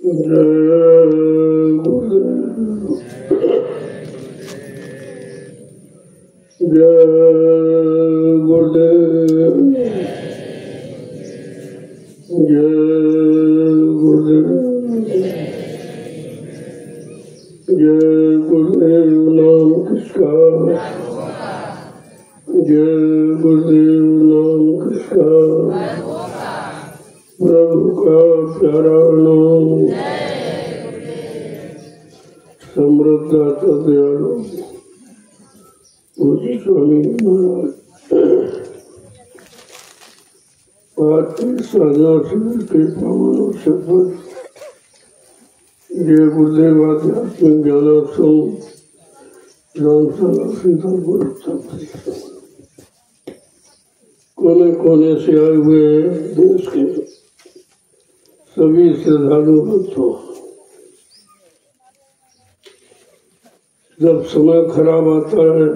जय गुरुदेव आध्यात्मिक ज्ञानाश्रम रामशाला सीतापुर कोने कोने से आए हुए देश के सभी श्रद्धालु भक्तों, जब समय खराब आता है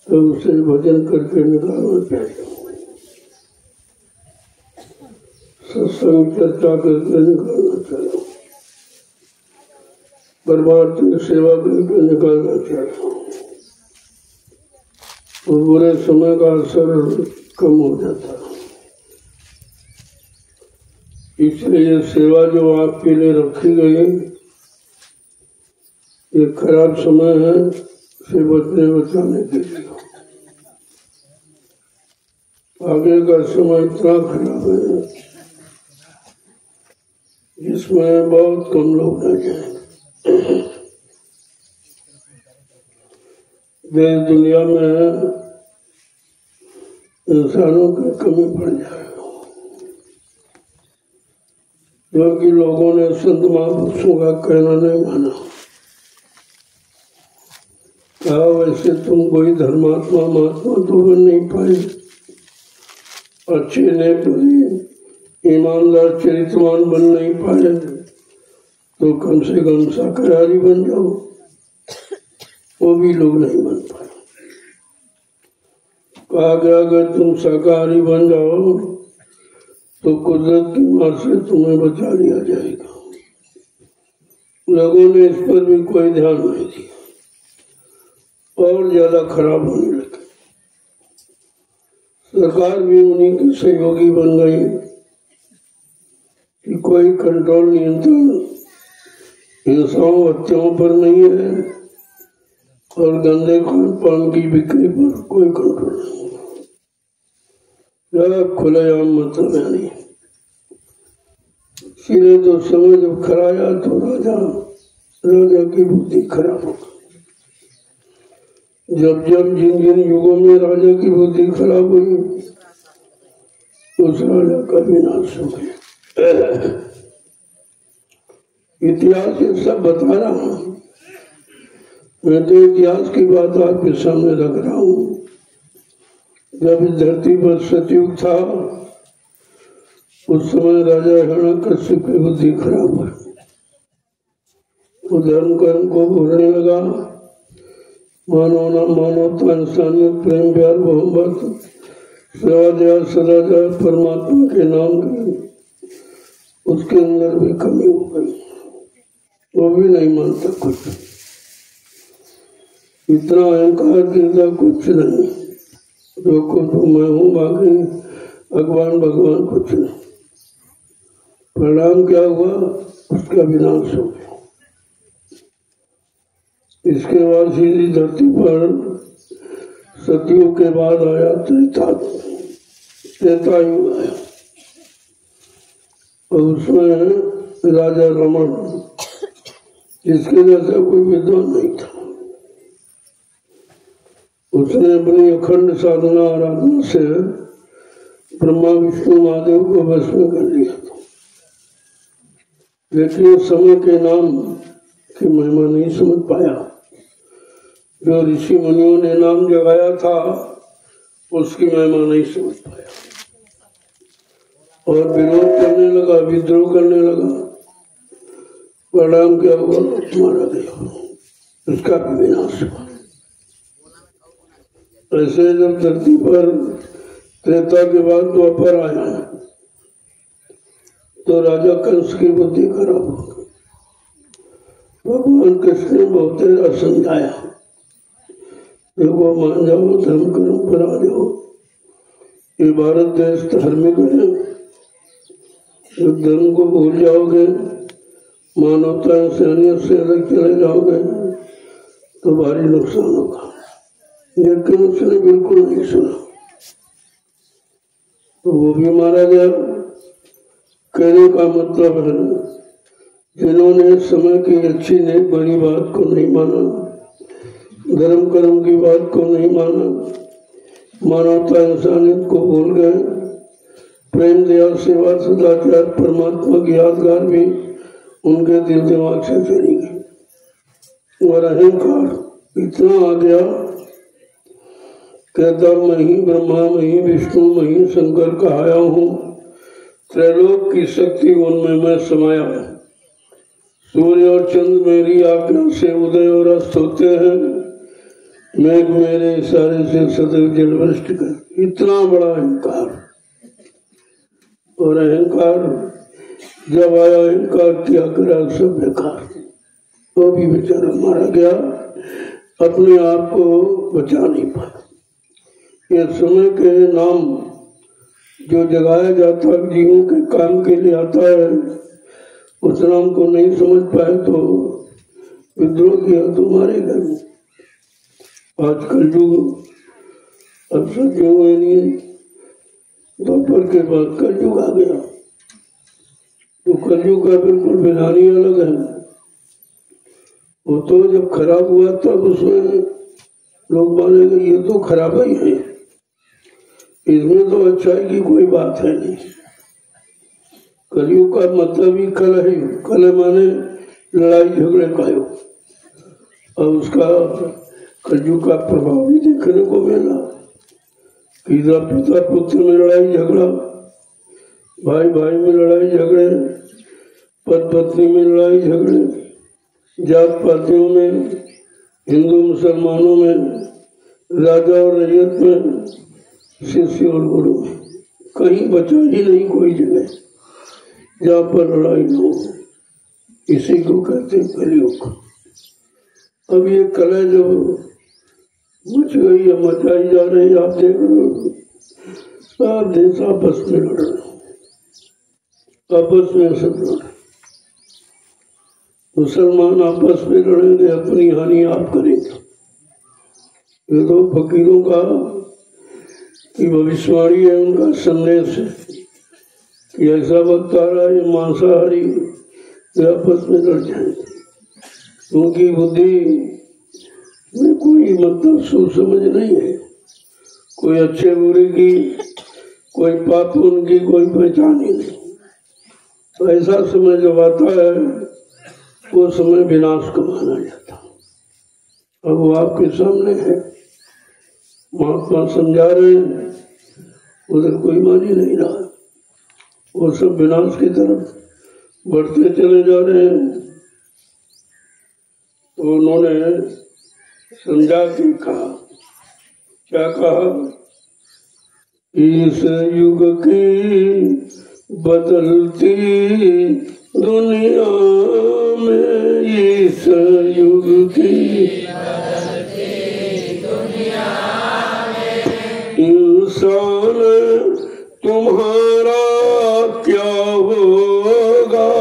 तो उसे भजन करके निकालना चाहिए, सत्संग चर्चा करके निकालना चाहिए, परमार्थ सेवा करके निकालना चाहिए, तो बुरे समय का असर कम हो जाता है। इसलिए सेवा जो आपके लिए रखी गई, ये खराब समय है से बचाने के लिए। आगे का समय इतना खराब है जिसमें बहुत कम लोग रह जाएंगे। देश दुनिया में इंसानों की कमी पड़ जाएगी, क्योंकि लोगों ने संत महापुरुषों का कहना नहीं माना। कहा वैसे तुम कोई धर्मात्मा महात्मा तो बन नहीं पाए, अच्छे नेक ईमानदार चरित्रवान बन नहीं पाए, तो कम से कम शाकाहारी बन जाओ। वो भी लोग नहीं बन पाए। कहा गया अगर तुम शाकाहारी बन जाओ तो कुदरत की मार से तुम्हें बचा लिया जाएगा। लोगों ने इस पर भी कोई ध्यान नहीं दिया और ज्यादा खराब होने लगे। सरकार भी उन्हीं की सहयोगी बन गई कि कोई कंट्रोल नियंत्रण हिंसाओं हत्याओं पर नहीं है और गंदे खान की बिक्री पर कोई कंट्रोल नहीं, खुलेआम मतलब है नहीं। इसीलिए तो समय जब खराया तो राजा की बुद्धि खराब हो गई। जब जिन युगों में राजा की बुद्धि खराब हुई उस राजा का विनाश हो गया। इतिहास ये सब बता रहा हूँ, मैं तो इतिहास की बात आपके सामने रख रहा हूँ। जब इस धरती पर सतयुग था उस समय राजा हिरण्यकश्यप की बुद्धि खराब हुई। वो धर्म कर्म को भूलने लगा, मानव ना मानवता इंसानियत प्रेम प्यार मोहब्बत सेवा दया सदाचार परमात्मा के नाम की उसके अंदर भी कमी हो गई। वो भी नहीं मानता कुछ, इतना अहंकार गिरता कुछ नहीं, जो कुछ मैं हूँ बाकी भगवान कुछ नहीं। परिणाम क्या हुआ, उसका विनाश हो गया। इसके बाद सीधी धरती पर सतयुग के बाद आया त्रेतायुग आया और उसमें राजा रमण, जिसके जैसा कोई विद्वान नहीं था, उसने अपनी अखंड साधना आराधना से ब्रह्मा विष्णु महादेव को वश में कर लिया था। लेकिन समय के नाम की महिमा नहीं समझ पाया। जो ऋषि मुनियों ने नाम जगाया था उसकी महिमा नहीं समझ पाया और विरोध करने लगा, विद्रोह करने लगा। परिणाम क्या हुआ, मारा गया, उसका भी विनाश हुआ। ऐसे जब धरती पर त्रेता के बाद द्वापर आया तो राजा कंस की बुद्धि खराब हो गई। भगवान कृष्ण ने बहुत तेरा समझाया, देखो मान जाओ, धर्म कर्म पर आ जाओ, ये भारत देश धार्मिक है, जब धर्म को भूल जाओगे, मानवता इंसानियत से अलग चले जाओगे तो भारी नुकसान होगा। लेकिन उसने बिल्कुल नहीं सुना, तो वो भी मारा गया। कहने का मतलब है, जिन्होंने समय की अच्छी नेक बड़ी बात को नहीं माना, धर्म कर्म की बात को नहीं माना, मानवता इंसानियत को भूल गए, प्रेम दया सेवा सदाचार परमात्मा की यादगार भी उनके दिल दिमाग से चली गई। और अहंकार इतना आ गया, कहता मैं ही ब्रह्मा, मैं ही विष्णु, मैं ही शंकर कहाया हूँ, त्रैलोक की शक्ति उनमें मैं समाया हूँ। सूर्य और चंद्र मेरी आज्ञा से उदय और अस्त होते हैं, मेघ मेरे इशारे से सदैव जल वृष्टि कर। इतना बड़ा अहंकार। और अहंकार जब आया, अहंकार क्या करा, सब बेकार। वो भी बेचारा मारा गया, अपने आप को बचा नहीं पाया। ये समय के नाम जो जगाया जाता है, जीवों के काम के लिए आता है, उस नाम को नहीं समझ पाए तो विद्रोह किया तो मारे गए। आज कलयुग, अब सत्युग नहीं, दोपहर के बाद कलयुग आ गया। तो कलयुग का बिल्कुल विधान ही अलग है। वो तो जब खराब हुआ तब उसमें लोग मानेंगे ये तो खराब ही है, इसमें तो अच्छाई की कोई बात है नहीं। कलयुग का मतलब ही कल है। कल माने लड़ाई झगड़े का युग। और उसका कलयुग का प्रभाव भी देखने को मिला। पिता पुत्र में लड़ाई झगड़ा, भाई भाई में लड़ाई झगड़े, पति पत्नी में लड़ाई झगड़े, जात पातियों में, हिंदू मुसलमानों में, राजा और रैयत में, शिष्य और गुरु में, कहीं बचा ही नहीं कोई जगह जहाँ पर लड़ाई न हो। इसी को कहते हैं कलयुग। अब ये कला जब मच गई है, मचाई जा रही है, आप देख रहे हो, सब देश आपस में लड़ रहे, आपस में सब लड़ रहे। मुसलमान आपस में लड़ेंगे, अपनी हानि आप करेंगे। ये तो फकीरों का की भविष्यवाणी है, उनका संदेश है कि ऐसा वक्त आ रहा है, ये मांसाहारी आपस में लड़ जाएंगे। उनकी बुद्धि में कोई मतलब सोच समझ नहीं है, कोई अच्छे बुरे की, कोई पाप उनकी कोई पहचान ही नहीं। तो ऐसा समय जब आता है, वो समय विनाश को माना जाता। अब वो आपके सामने है, महात्मा समझा रहे हैं, उधर कोई मान ही नहीं रहा। वो सब विनाश की तरफ बढ़ते चले जा रहे हैं। तो उन्होंने समझा के कहा, क्या कहा, इस युग की बदलती दुनिया में, इस युग की दुनिया में इंसान तुम्हारा क्या होगा,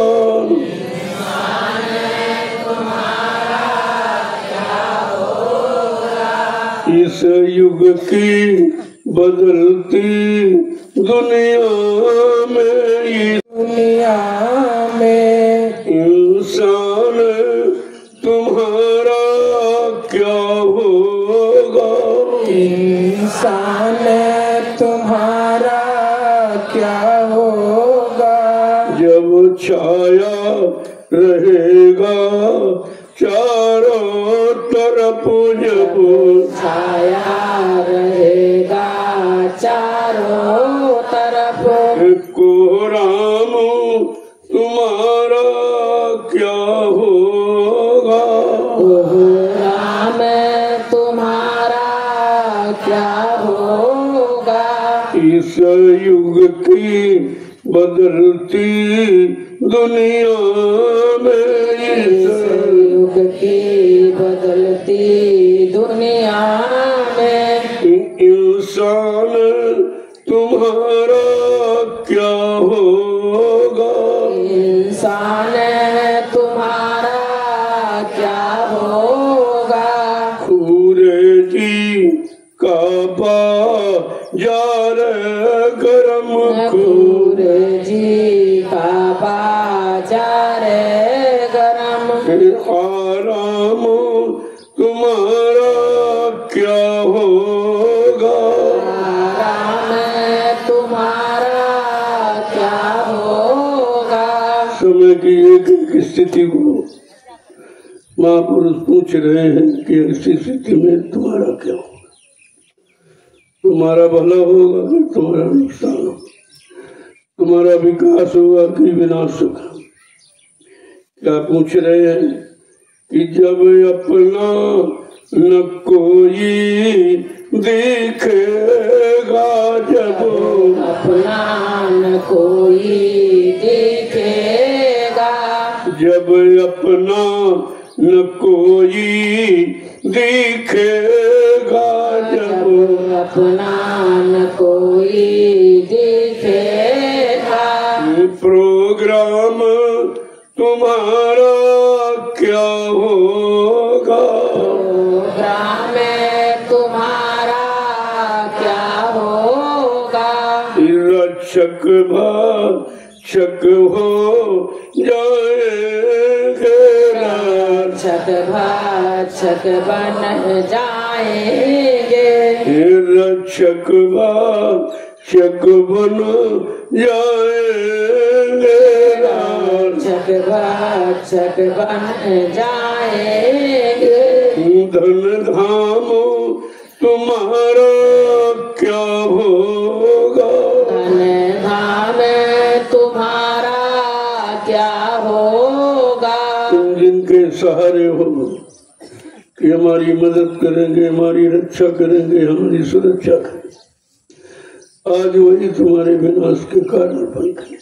इस युग की बदलती दुनिया में, दुनिया में इंसान तुम्हारा क्या होगा, इंसान तुम्हारा क्या होगा, जब छाया रहेगा चारों तरफ, जब छाया रहेगा चारों तरफ, कोहराम तुम्हारा क्या होगा, कोहराम तुम्हारा क्या होगा, इस युग की बदलती दुनिया में, इस युग की बदलती दुनिया में इंसान तुम्हारा क्या होगा, इंसान तुम्हारा क्या होगा। खूरे जी का बाजार गरम, खूरे जी का बाजार गरम, आराम तुम्हारा क्या होगा, आराम तुम्हारा क्या होगा। समय की एक एक स्थिति को महापुरुष पूछ रहे हैं कि ऐसी स्थिति में तुम्हारा क्या होगा, तुम्हारा भला होगा कि तुम्हारा नुकसान होगा, तुम्हारा विकास होगा कि विनाश होगा। क्या पूछ रहे हैं कि जब अपना न कोई देखेगा, जब अपना न कोई देखेगा, जब अपना न कोई देखेगा, जब अपना न कोई देखेगा। प्रोग्राम तुम्हारा क्या होगा, प्रोग्राम तुम्हारा क्या होगा। रक्षक भक्षक हो जाएंगे, रक्षक भक्षक बन जाएंगे, रक्षक भक्षक बन जाएंगे, रक्षक भक्षक बन जाएंगे। धन धाम तुम्हारा क्या होगा, धन धाम तुम्हारा क्या होगा। जिनके सहारे हो कि हमारी मदद करेंगे, हमारी रक्षा करेंगे, हमारी सुरक्षा करेंगे, आज वही तुम्हारे विनाश के कारण बन गए,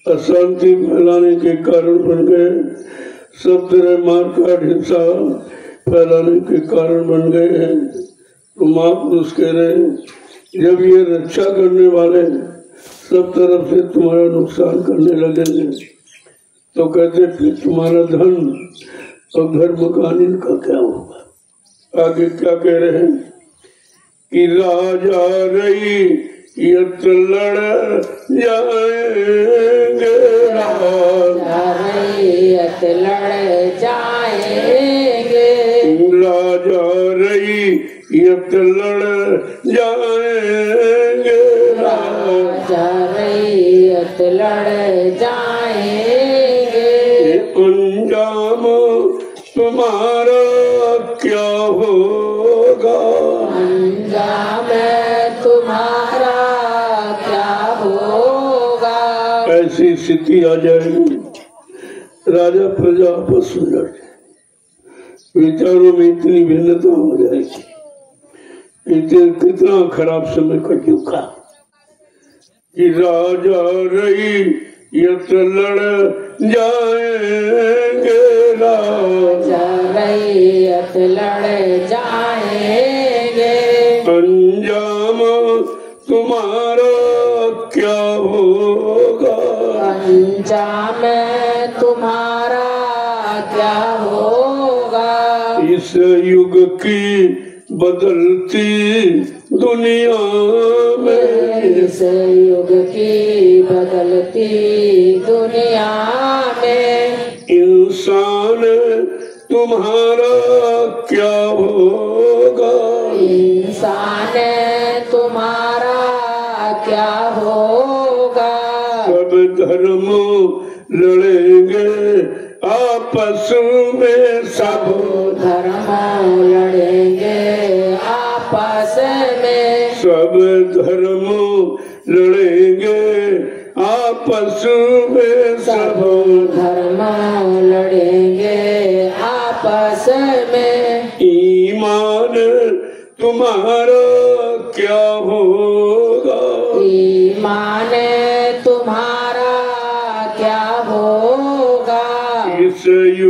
अशांति फैलाने के कारण बन गए, सब तरह मारकाट हिंसा फैलाने के कारण बन गए हैं। तो महापुरुष कह रहे हैं जब ये रक्षा करने वाले सब तरफ से तुम्हारा नुकसान करने लगेंगे तो कहते फिर तुम्हारा धन और घर मकान इनका क्या होगा। आगे क्या कह रहे हैं कि राजा रही यत लड़ जाएंगे, राजा रैयत लड़ जाएंगे, राजा रही यत लड़ जाएंगे, राजा रैयत लड़ जाएंगे। अंजाम तुम्हारा क्या होगा, अंजाम तुम्हारा क्या होगा। ऐसी स्थिति आ जाएगी राजा प्रजा आपस में लड़ जाए, विचारों में इतनी भिन्नता हो जाएगी, कितना खराब समय कलयुग का कि राजा रही यत लड़ जाएंगे, राजा रैयत लड़ जाएंगे। अंजाम तुम्हारा क्या होगा, अंजाम तुम्हारा क्या होगा। इस युग की बदलती दुनिया में, इस युग की बदलती दुनिया में इंसान तुम्हारा क्या होगा, इंसान तुम्हारा क्या होगा। सब धर्म लड़ेंगे आपस में, सब धर्म लड़ेंगे आपस में, सब धर्म लड़ेंगे आपस में, सब धर्म लड़ेंगे आपस में। ईमान तुम्हारा क्या होगा, ईमान तुम्हारा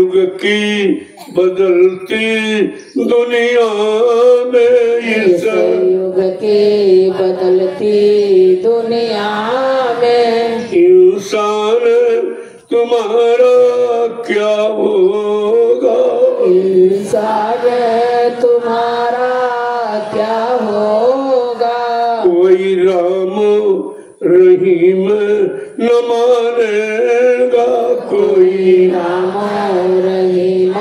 युग की बदलती दुनिया में, इस युग की बदलती दुनिया में इंसान तुम्हारा क्या होगा, इंसान तुम्हारा क्या होगा। कोई राम रहीम न मानेगा, कोई राम रहीम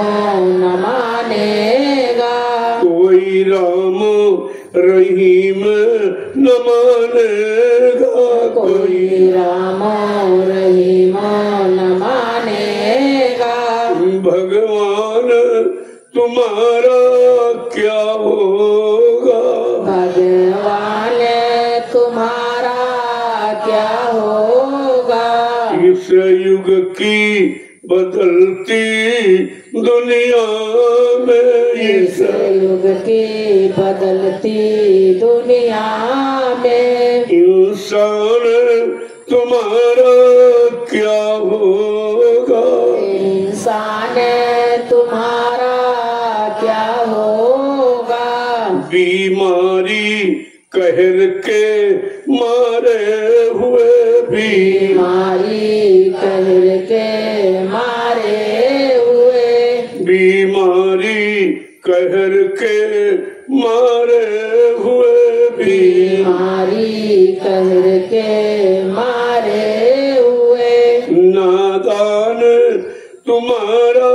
न मानेगा, कोई राम रहीम न मानेगा, कोई राम रहीम न मानेगा। भगवान तुम्हारा क्या होगा, भगवान तुम्हारा क्या होगा। इस युग की बदलती दुनिया में, इस युग की बदलती दुनिया में इंसान तुम्हारा क्या होगा, इंसान तुम्हारा क्या होगा। बीमारी कहर के मारे हुए भी, बीमारी कहर के मारे हुए, बीमारी कहर के मारे हुए भी, बीमारी कहर के मारे हुए नादान तुम्हारा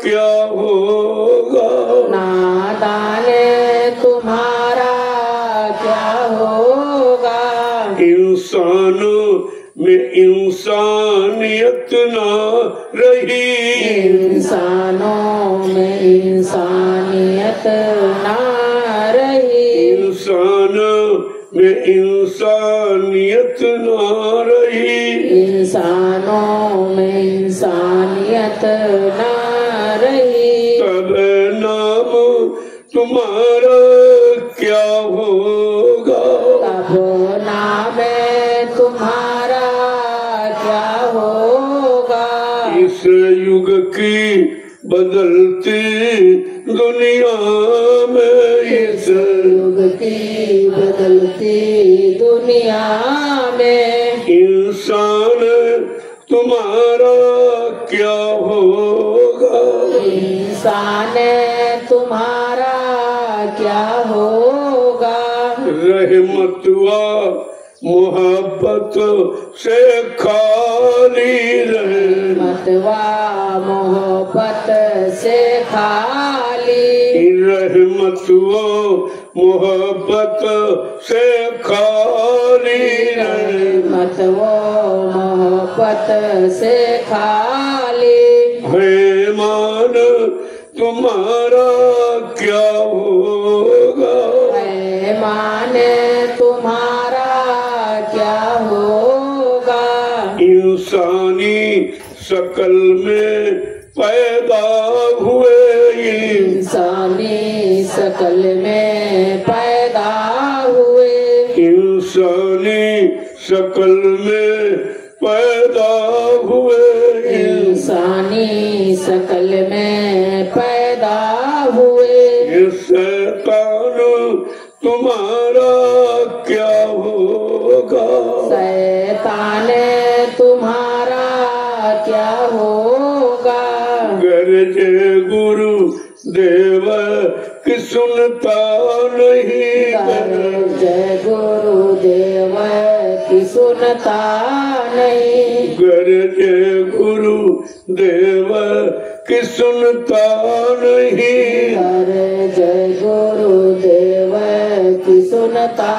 क्या होगा, नादान तुम्हारा क्या होगा। इंसानों में इंसानियत ना रही, इंसानों में इंसानियत ना रही, इंसानों में इंसानियत ना रही, इंसानों में इंसानियत ना रही। तब नाम तुम्हारा क्या होगा, तब नाम तुम्हारा क्या होगा। इस युग की बदलती दुनिया में, इस युग की बदलती दुनिया में इंसान तुम्हारा क्या होगा, इंसान तुम्हारा क्या होगा। रहमतुआ मोहब्बत से खाली रहे, मतवा मोहब्बत से खाली, रहमतुआ मोहब्बत से खाली रहे, मतवा मोहब्बत से खाली। है मान तुम्हारा क्या होगा, मान तुम्हारा क्या होगा। इंसानी शकल में पैदा हुए, इंसानी शकल में पैदा हुए, इंसानी शकल में पैदा हुए, इंसानी शकल में पैदा हुए। ये शैतान तुम्हारा क्या होगा, शैतान तुम्हारा क्या होगा। गरजे गुरु देव की सुनता नहीं, जय गुरुदेव की सुनता नहीं, गरजे गुरु देव की सुनता नहीं, जय गुरुदेव की सुनता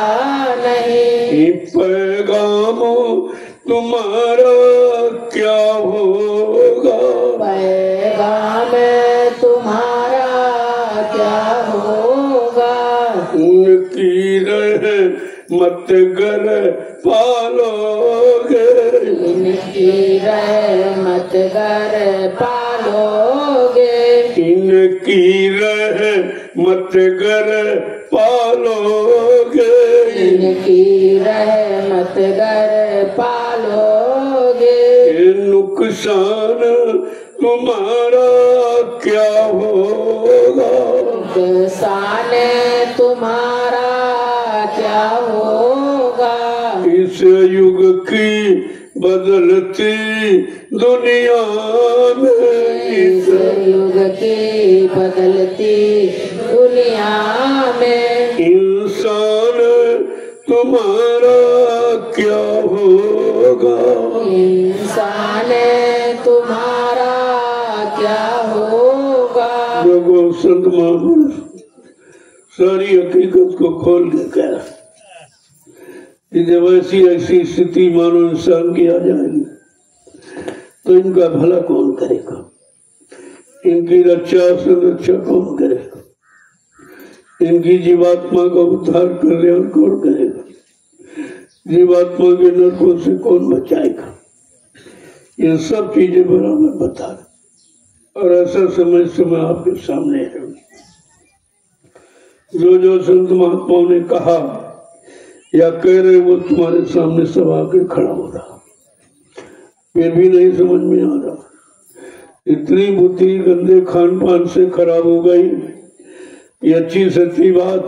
नहीं। पैगाम तुम्हारा क्या होगा, पैगाम तुम्हारा क्या होगा। उनकी रहमत गर पालोगे, इनकी रहमत गर पालोगे, इनकी रहमत गर पालोगे, इनकी रहमत गर पालोगे। नुकसान तुम्हारा क्या होगा, नुकसान तुम्हारा क्या होगा। इस युग की बदलती दुनिया में, इस युग की बदलती दुनिया में, इंसान तुम्हारा क्या होगा, इंसान तुम्हारा क्या होगा। देखो संत महापुरुष सारी हकीकत को खोल के कह रहा कि जब ऐसी स्थिति मानो इंसान की आ जाएगी तो इनका भला कौन करेगा, इनकी रक्षा संरक्षा कौन करेगा, इनकी जीवात्मा का उद्धार कल्याण कौन करेगा, जीवात्मा के नरकों से कौन बचाएगा। ये सब चीजें बराबर बता रहे और ऐसा समय समय आपके सामने है। जो संत महात्माओं ने कहा या कह रहे वो तुम्हारे सामने सब आके खड़ा हो रहा, फिर भी नहीं समझ में आ रहा। इतनी बुद्धि गंदे खान पान से खराब हो गई, ये अच्छी सच्ची बात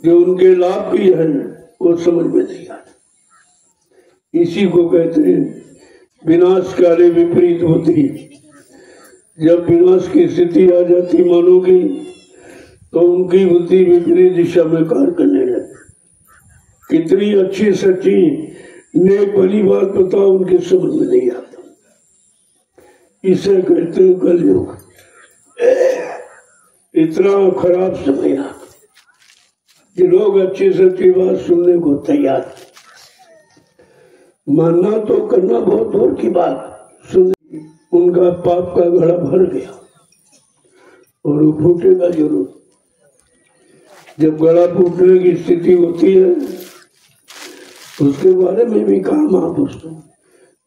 जो उनके लाभ की है वो समझ में नहीं आ रही। इसी को कहते हैं विनाशकारी विपरीत बुद्धि। जब विनाश की स्थिति आ जाती मानव की तो उनकी बुद्धि विपरीत दिशा में कार्य करने लगती। कितनी अच्छी सच्ची नेक भली बात बताओ उनके समझ में नहीं आता। इसे कहते हैं कलयुग। इतना खराब समय आ कि लोग अच्छी सच्ची बात सुनने को तैयार, मानना तो करना बहुत दूर की बात, सुन उनका पाप का घड़ा भर गया और वो फूटेगा जरूर। जब घड़ा फूटने की स्थिति होती है उसके बारे में भी कहा महापुरुषों,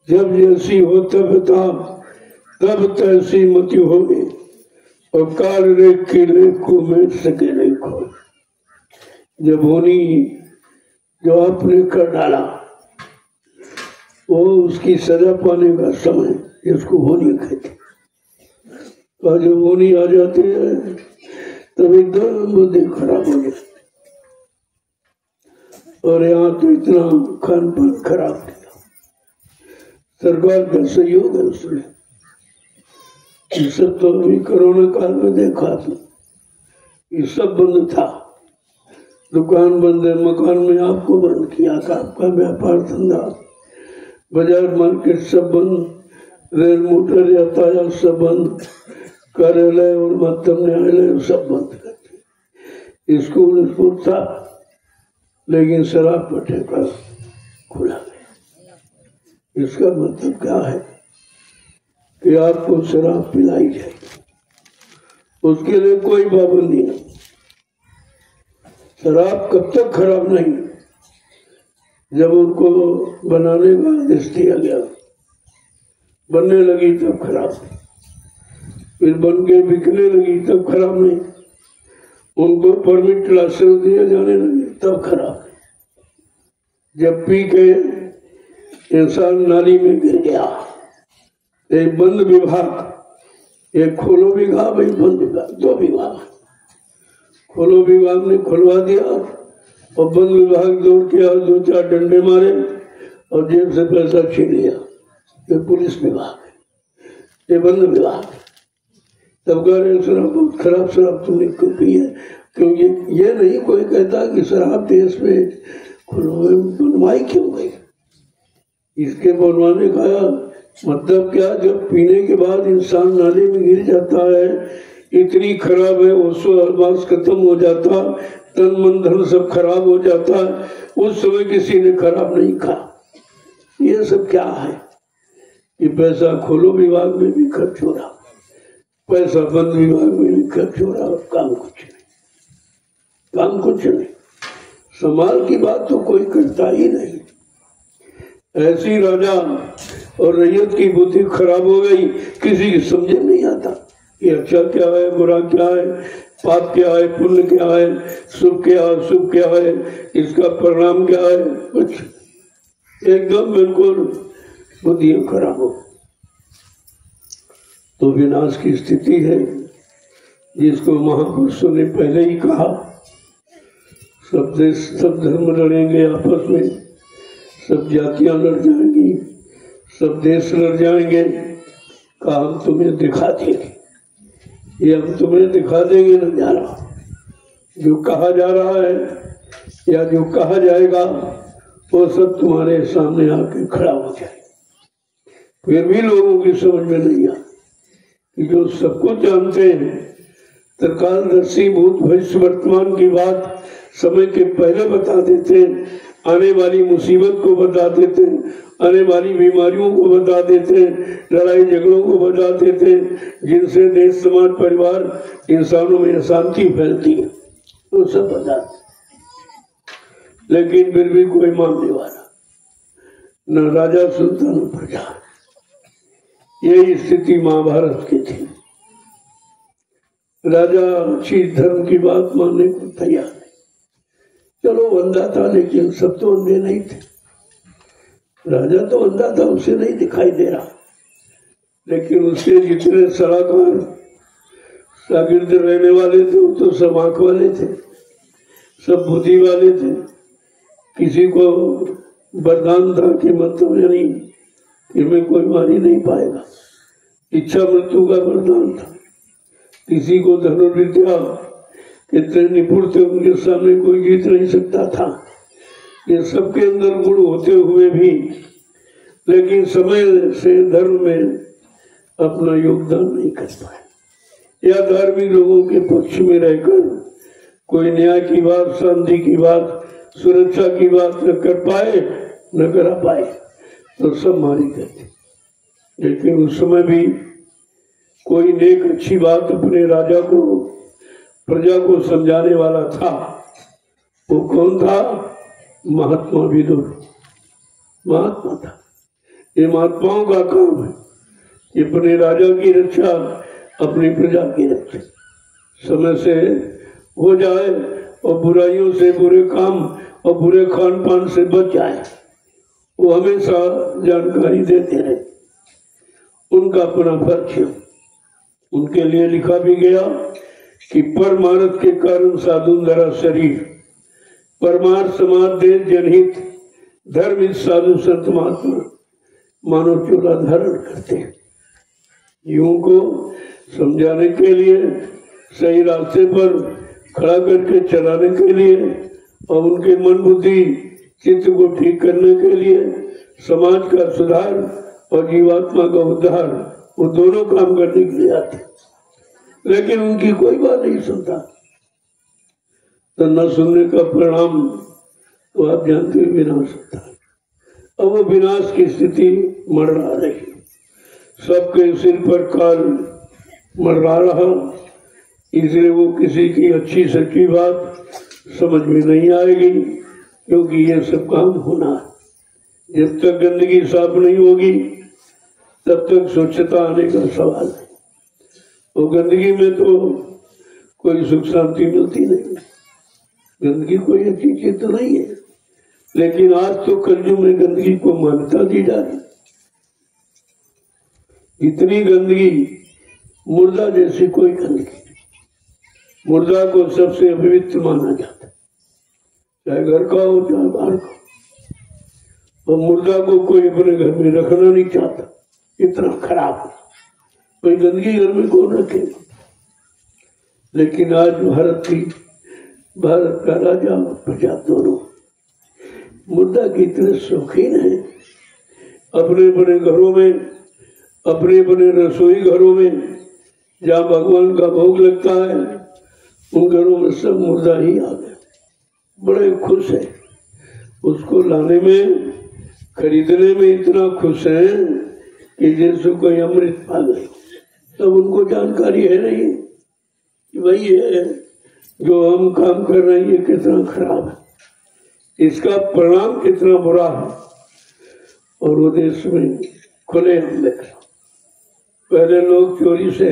जब जैसी हो तब तैसी मति होगी और काल रेख के लेख को मिट सके नहीं खो। जब होनी जो आपने कर डाला वो उसकी सजा पाने का समय, इसको होनी कहते। और जब होनी आ जाती है तब एकदम बुद्धि खराब हो जाती। और यहाँ तो इतना खान पान खराब किया, सरकार का सहयोग है उसने। ये सब तो अभी कोरोना काल में देखा आपने, ये सब बंद था, दुकान बंद है, मकान में आपको बंद किया, आपका व्यापार धंधा, बाजार मार्केट सब बंद, रेल मोटर यातायात सब बंद, कार्यालय और महत्तम न्यायालय सब बंद करते। स्कूल था लेकिन शराब का ठेका खुला गया। इसका मतलब क्या है कि आपको शराब पिलाई जाएगी, उसके लिए कोई पाबंदी नहीं। शराब कब तक खराब नहीं, जब उनको बनाने का आदेश दिया गया, बनने लगी तब खराब, फिर बन के बिकने लगी तब खराब नहीं, उनको परमिट लाइसेंस दिए जाने लगे तब खराब। जब पी के इंसान नाली में गिर गया, एक बंद विभाग, एक खोलो विभाग, एक बंद विभाग, दो विभाग। खोलो विभाग ने खुलवा दिया और बंद विभाग दौड़ के और दो चार डंडे मारे और जेब से पैसा छीन लिया। ये पुलिस विभाग है, ये बंद विभाग। तब कह रहे शराब बहुत खराब शराब तुमने क्यों पी है, क्योंकि ये नहीं कोई कहता कि शराब देश में बनवाई क्यों गई। इसके बनवाने का मतलब क्या, जब पीने के बाद इंसान नाले में गिर जाता है, इतनी खराब है, उसवास खत्म हो जाता, तन मन धन सब खराब हो जाता है, उस समय किसी ने खराब नहीं कहा। ये सब क्या है, ये पैसा खोलो विभाग में भी खर्च हो रहा, पैसा बंद विभाग में भी खर्च हो रहा, काम कुछ नहीं, काम कुछ नहीं। समाज की बात तो कोई करता ही नहीं। ऐसी राजा और रैयत की बुद्धि खराब हो गई, किसी की समझ नहीं आता ये अच्छा क्या है, बुरा क्या है, पाप क्या है, पुण्य क्या है, सुख क्या है, अशुभ क्या है, इसका परिणाम क्या है, कुछ एकदम बिल्कुल बुद्धि खराब हो। तो विनाश की स्थिति है, जिसको महापुरुषों ने पहले ही कहा। सब देश सब धर्म लड़ेंगे आपस में, सब जातियां लड़ जाएंगी, सब देश लड़ जाएंगे। कहा हम तुम्हें दिखा देंगे, ये हम तुम्हें दिखा देंगे नजारा। जो कहा जा रहा है या जो कहा जाएगा वो सब तुम्हारे सामने आके खड़ा हो जाए। फिर भी लोगों की समझ में नहीं आ कि जो सब कुछ जानते हैं, त्रिकालदर्शी भूत भविष्य वर्तमान की बात समय के पहले बता देते हैं, आने वाली मुसीबत को बता देते हैं, आने वाली बीमारियों को बता देते हैं, लड़ाई झगड़ों को बता देते हैं, जिनसे देश समाज परिवार इंसानों में अशांति फैलती है, वो सब बताते। लेकिन फिर भी कोई मानने वाला न राजा सुनता न प्रजा। यही स्थिति महाभारत की थी। राजा अच्छी धर्म की बात मानने को तैयार नहीं। चलो अंधा था, लेकिन सब तो अंधे नहीं थे। राजा तो अंधा था, उसे नहीं दिखाई दे रहा, लेकिन उसके जितने सलाहकार शागिर्द रहने वाले थे वो तो सब आंख वाले थे, सब बुद्धि वाले थे। किसी को वरदान था कि मतलब नहीं कि मैं कोई मारी नहीं पाएगा, इच्छा मृत्यु का वरदान था। किसी को धनुर्विद्या कितने निपुण थे, उनके सामने कोई जीत नहीं सकता था। ये सबके अंदर गुण होते हुए भी लेकिन समय से धर्म में अपना योगदान नहीं कर पाए, या धार्मिक लोगों के पक्ष में रहकर कोई न्याय की बात, शांति की बात, सुरक्षा की बात न कर पाए, न करा पाए, तो सब मारी गए। लेकिन उस समय भी कोई नेक अच्छी बात अपने राजा को, प्रजा को समझाने वाला था। वो कौन था? महात्मा विदुर महात्मा था। ये महात्माओं का काम है कि अपने राजा की रक्षा, अपनी प्रजा की रक्षा समय से हो जाए और बुराइयों से, बुरे काम और बुरे खान पान से बच जाए। वो हमेशा जानकारी देते रहे। उनका अपना फर्ज है। उनके लिए लिखा भी गया कि परमार्थ के कारण साधु धरा शरीर, परमार्थ समाज देश जनहित, धर्म इस साधु संत महात्मा मानव चोला धारण करते हैं। युगों को समझाने के लिए, सही रास्ते पर खड़ा करके चलाने के लिए और उनके मन बुद्धि चित्त को ठीक करने के लिए, समाज का सुधार और जीवात्मा का उद्धार, वो दोनों काम करने के लिए आते। लेकिन उनकी कोई बात नहीं सुनता, तो न सुनने का परिणाम तो आप जानते हैं विनाश होता है। अब वो विनाश की स्थिति मंडरा रही, सबके सिर पर काल मंडरा रहा। इसलिए वो किसी की अच्छी सच्ची बात समझ में नहीं आएगी, क्योंकि ये सब काम होना है। जब तक गंदगी साफ नहीं होगी तब तक स्वच्छता आने का सवाल है। और गंदगी में तो कोई सुख शांति मिलती नहीं। गंदगी कोई अच्छी चीज तो नहीं है, लेकिन आज तो कलयुग में गंदगी को मान्यता दी जा रही। इतनी गंदगी, मुर्दा जैसी कोई गंदगी, मुर्दा को सबसे अपवित्र माना जाता है, चाहे घर का हो चाहे बाहर का। और मुर्दा को कोई अपने घर में रखना नहीं चाहता, इतना खराब। कोई गंदगी घर में कौन रखेगा? लेकिन आज भारत का राजा और प्रजा दोनों मुर्दा की इतने शौकीन है। अपने अपने घरों में, अपने अपने रसोई घरों में जहाँ भगवान का भोग लगता है, उन घरों में सब मुर्दा ही आ गए। बड़े खुश है, उसको लाने में, खरीदने में इतना खुश है कि जैसे कोई अमृत पा गए। तब उनको जानकारी है नहीं कि भाई ये जो हम काम कर रहे हैं ये कितना खराब है, इसका परिणाम कितना बुरा है। और वो देश में खुले हम देख रहे, पहले लोग चोरी से,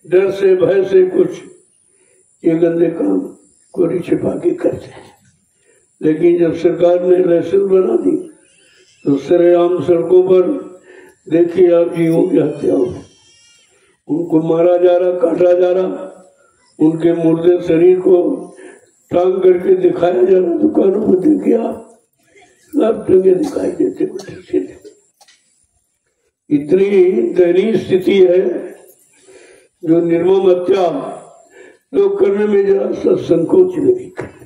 डर से, भय से कुछ ये गंदे काम चोरी छिपा के करते हैं। लेकिन जब सरकार ने लाइसेंस बना दी तो सरेआम सड़कों पर देखिए आप जीवों की हत्या हो, उनको मारा जा रहा, काटा जा रहा, उनके मुर्दे शरीर को टांग करके दिखाया जा रहा। दुकानों में देखिए आप, सब जगह दिखाई देते उल्टे। इतनी दयनीय स्थिति है जो निर्मम हत्या लोग करने में जरा सा संकोच नहीं करते,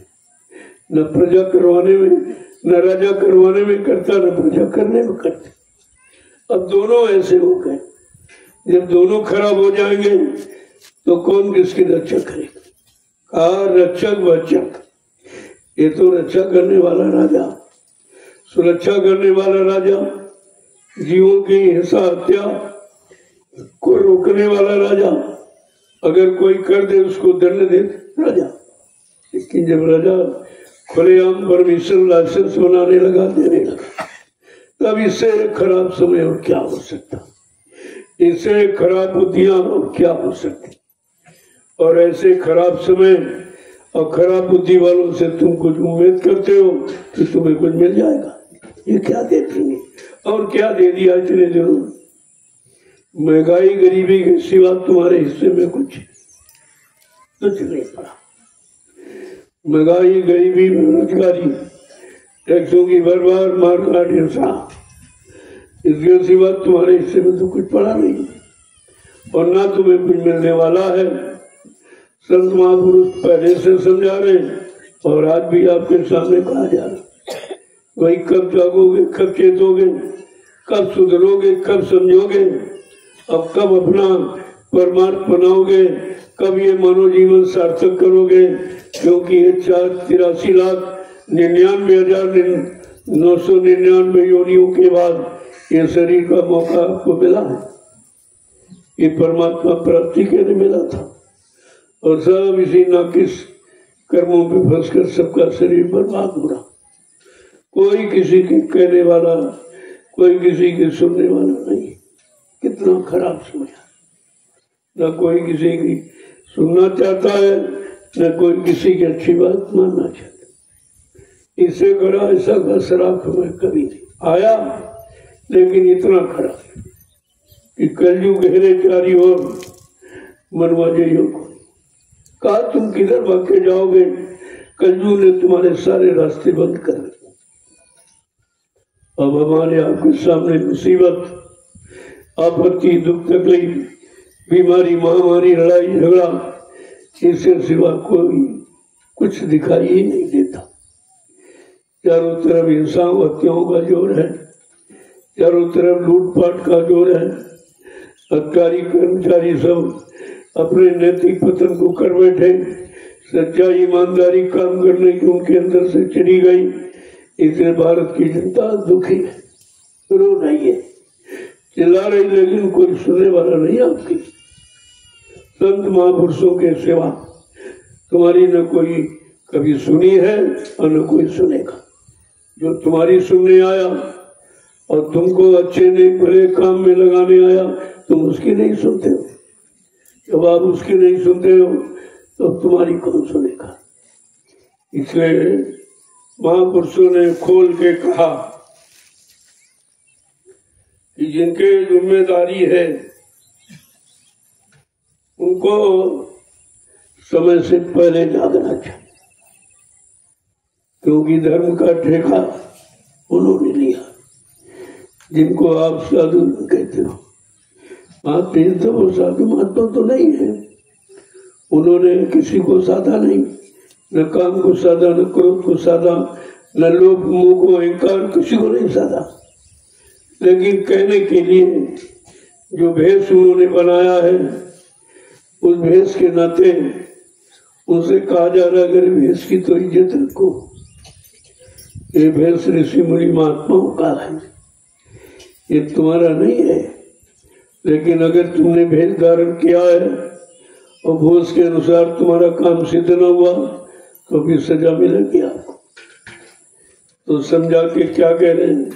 न प्रजा करवाने में, न राजा करवाने में करता, न प्रजा करने में करते। अब दोनों ऐसे हो गए, जब दोनों खराब हो जाएंगे तो कौन किसकी रक्षा करेगा? रक्षक भक्षक। ये तो रक्षा करने वाला राजा, सुरक्षा करने वाला राजा, जीवों की हिंसा हत्या को रोकने वाला राजा, अगर कोई कर दे उसको दंड दे राजा। लेकिन जब राजा खुलेआम परमिशन लाइसेंस बनाने लगा, देने लगा, तब इससे खराब समय और क्या हो सकता, इससे खराब बुद्धियां और क्या हो सकती। और ऐसे खराब समय और खराब बुद्धि वालों से तुम कुछ उम्मीद करते हो कि तुम्हें कुछ मिल जाएगा। ये क्या दे देंगे और क्या दे दिया इतने दिनों में? महंगाई गरीबी के सिवा तुम्हारे हिस्से में कुछ नहीं पड़ा। महंगाई गरीबी बेरोजगारी, टैक्सों की बर्बाद मारना ढेसा, इसके सिवा तुम्हारे हिस्से में तो कुछ पड़ा नहीं और ना तुम्हें कुछ मिलने वाला है। संत महापुरुष पहले से समझा रहे और आज भी आपके सामने कहा जा रहा। वही कब जागोगे, कब चेतोगे, कब सुधरोगे, कब समझोगे, अब कब अपना परमार्थ बनाओगे, कब ये मनोजीवन सार्थक करोगे? क्योंकि ये 4,93,99,999 योनियों के बाद ये शरीर का मौका आपको मिला है। ये परमात्मा प्राप्ति के लिए मिला था और सब इसी नाकिस कर्मों पे फंसकर सबका शरीर बर्बाद हो रहा। कोई किसी के कहने वाला, कोई किसी के सुनने वाला नहीं। कितना खराब समय, न कोई किसी की सुनना चाहता है, न कोई किसी की अच्छी बात मानना चाहता। इससे बड़ा ऐसा का शराब हमें कभी नहीं आया, लेकिन इतना खराब कि कलयुग घेरे चारी ओर मनवाजे योग। कहा तुम किधर भाग के जाओगे? कलयुग ने तुम्हारे सारे रास्ते बंद कर दिए। अब हमारे आपके सामने मुसीबत, आपत्ति, दुख, तकलीफ, बीमारी, महामारी, लड़ाई झगड़ा, इससे सिवा कोई कुछ दिखाई ही नहीं देता। चारों तरफ हिंसा हत्याओं का जोर है, चारों तरफ लूटपाट का जोर है। अधिकारी कर्मचारी सब अपने नैतिक पतन को कर बैठे। सच्चाई ईमानदारी काम करने की उनके अंदर से चली गई। इसलिए भारत की जनता दुखी है, रो रही है, चिल्ला रही, लेकिन कोई सुनने वाला नहीं आपकी। संत महापुरुषों के सिवा तुम्हारी न कोई कभी सुनी है और न कोई सुनेगा। जो तुम्हारी सुनने आया और तुमको अच्छे ने भले काम में लगाने आया, तुम उसकी नहीं सुनते हो। जब आप उसकी नहीं सुनते हो तो तुम्हारी कौन सुनेगा? इसलिए महापुरुषों ने खोल के कहा कि जिनके जिम्मेदारी है उनको समय से पहले जागना चाहिए, क्योंकि धर्म का ठेका उन्होंने लिया। जिनको आप साधु कहते हो, आप तो वो साधु महात्मा तो नहीं है। उन्होंने किसी को साधा नहीं, न काम को साधा, न क्रोध को साधा, न लोभ मोह को अहंकार, किसी को नहीं साधा। लेकिन कहने के लिए जो भेष उन्होंने बनाया है, उस भेष के नाते उनसे कहा जा रहा है अगर भेष की तो इज्जत रखो। ये भेष ऋषि मुनि महात्माओं का है, ये तुम्हारा नहीं है। लेकिन अगर तुमने भेष धारण किया है और भोज के अनुसार तुम्हारा काम सिद्ध न हुआ तो फिर सजा मिलेगी आपको। तो समझा के क्या कह रहे हैं